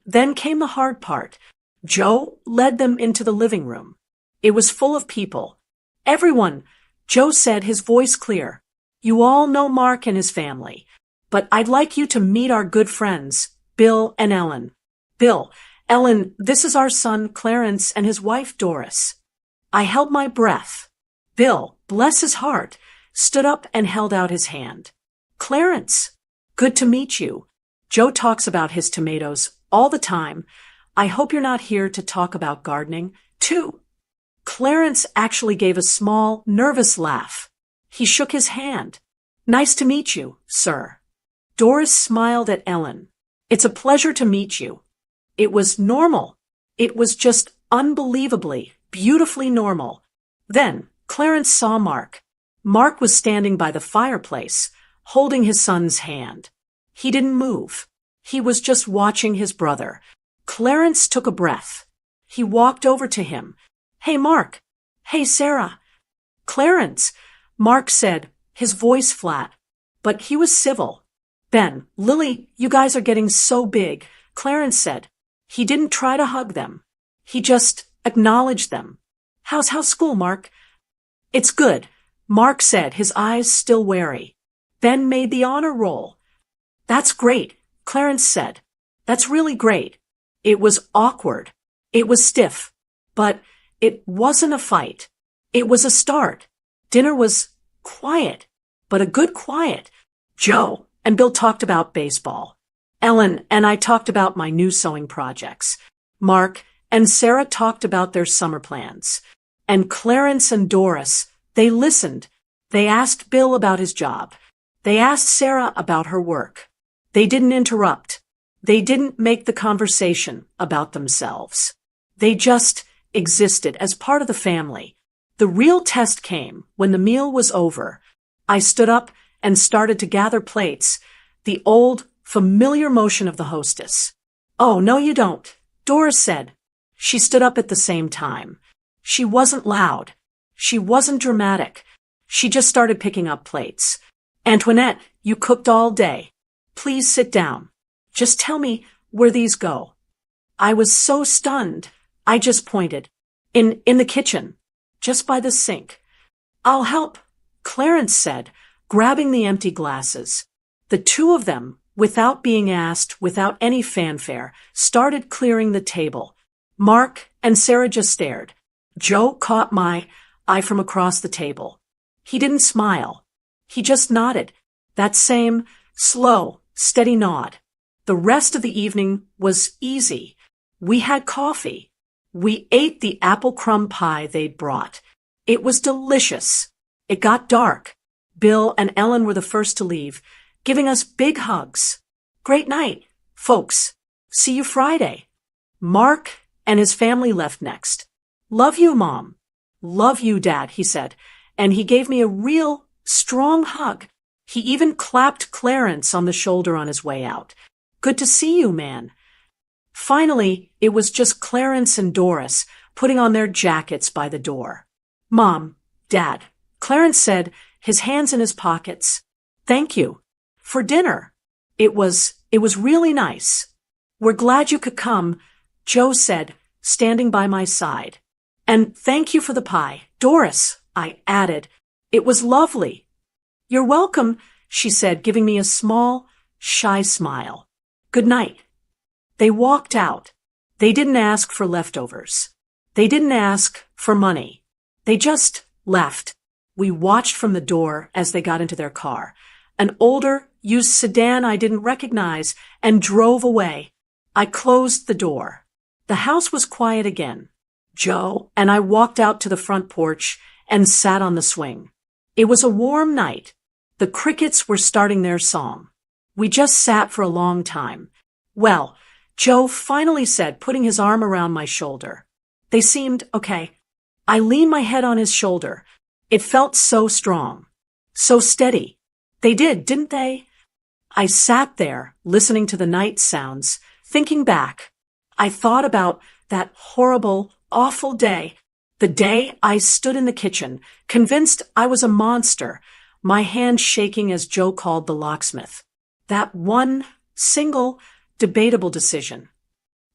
Then came the hard part. Joe led them into the living room. It was full of people. Everyone, Joe said, his voice clear. You all know Mark and his family, but I'd like you to meet our good friends, Bill and Ellen. Bill, Ellen, this is our son, Clarence, and his wife, Doris. I held my breath. Bill, bless his heart, stood up and held out his hand. Clarence, good to meet you. Joe talks about his tomatoes all the time. I hope you're not here to talk about gardening, too. Clarence actually gave a small, nervous laugh. He shook his hand. Nice to meet you, sir. Doris smiled at Ellen. It's a pleasure to meet you. It was normal. It was just unbelievably, beautifully normal. Then Clarence saw Mark. Mark was standing by the fireplace, holding his son's hand. He didn't move. He was just watching his brother. Clarence took a breath. He walked over to him. Hey, Mark. Hey, Sarah. Clarence, Mark said, his voice flat. But he was civil. Ben, Lily, you guys are getting so big, Clarence said. He didn't try to hug them. He just acknowledged them. How's school, Mark? It's good, Mark said, his eyes still wary. Ben made the honor roll. That's great, Clarence said. That's really great. It was awkward. It was stiff. But it wasn't a fight. It was a start. Dinner was quiet, but a good quiet. Joe and Bill talked about baseball. Ellen and I talked about my new sewing projects. Mark and Sarah talked about their summer plans. And Clarence and Doris, they listened. They asked Bill about his job. They asked Sarah about her work. They didn't interrupt. They didn't make the conversation about themselves. They just existed as part of the family. The real test came when the meal was over. I stood up and started to gather plates, the old, familiar motion of the hostess. Oh, no you don't, Doris said. She stood up at the same time. She wasn't loud. She wasn't dramatic. She just started picking up plates. Antoinette, you cooked all day. Please sit down. Just tell me where these go. I was so stunned. I just pointed. In the kitchen. Just by the sink. I'll help, Clarence said, grabbing the empty glasses. The two of them, without being asked, without any fanfare, started clearing the table. Mark and Sarah just stared. Joe caught my eye from across the table. He didn't smile. He just nodded. That same, slow, steady nod. The rest of the evening was easy. We had coffee. We ate the apple crumb pie they'd brought. It was delicious. It got dark. Bill and Ellen were the first to leave, giving us big hugs. Great night, folks. See you Friday. Mark and his family left next. Love you, Mom. Love you, Dad, he said, and he gave me a real, strong hug. He even clapped Clarence on the shoulder on his way out. Good to see you, man. Finally, it was just Clarence and Doris putting on their jackets by the door. Mom, Dad, Clarence said, his hands in his pockets. Thank you. For dinner. It was really nice. We're glad you could come, Joe said, standing by my side. And thank you for the pie, Doris, I added. It was lovely. You're welcome, she said, giving me a small, shy smile. Good night. They walked out. They didn't ask for leftovers. They didn't ask for money. They just left. We watched from the door as they got into their car, an older, used sedan I didn't recognize, and drove away. I closed the door. The house was quiet again. Joe and I walked out to the front porch and sat on the swing. It was a warm night. The crickets were starting their song. We just sat for a long time. Well, Joe finally said, putting his arm around my shoulder. They seemed okay. I leaned my head on his shoulder. It felt so strong. So steady. They did, didn't they? I sat there, listening to the night sounds, thinking back. I thought about that horrible, awful day. The day I stood in the kitchen, convinced I was a monster, my hand shaking as Joe called the locksmith. That one single, debatable decision.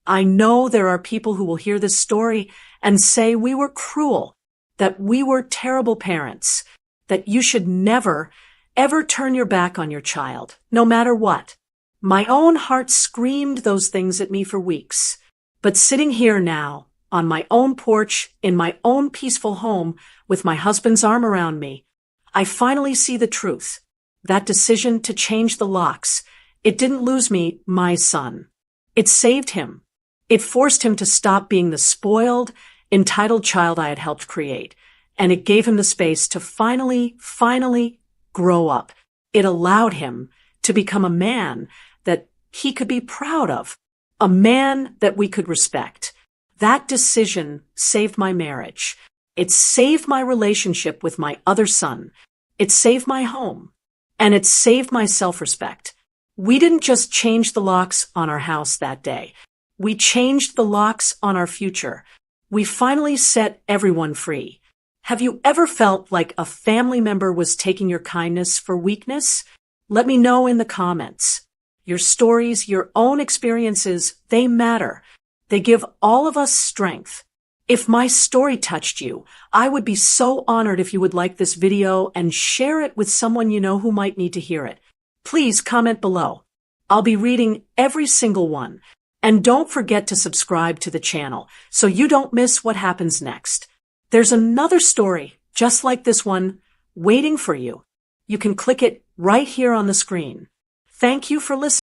I know there are people who will hear this story and say we were cruel, that we were terrible parents, that you should never, ever turn your back on your child, no matter what. My own heart screamed those things at me for weeks. But sitting here now, on my own porch, in my own peaceful home, with my husband's arm around me, I finally see the truth. That decision to change the locks, it didn't lose me, my son. It saved him. It forced him to stop being the spoiled, entitled child I had helped create, and it gave him the space to finally grow up. It allowed him to become a man that he could be proud of, a man that we could respect. That decision saved my marriage. It saved my relationship with my other son. It saved my home. And it saved my self-respect. We didn't just change the locks on our house that day. We changed the locks on our future. We finally set everyone free. Have you ever felt like a family member was taking your kindness for weakness? Let me know in the comments. Your stories, your own experiences, they matter. They give all of us strength. If my story touched you, I would be so honored if you would like this video and share it with someone you know who might need to hear it. Please comment below. I'll be reading every single one. And don't forget to subscribe to the channel so you don't miss what happens next. There's another story, just like this one, waiting for you. You can click it right here on the screen. Thank you for listening.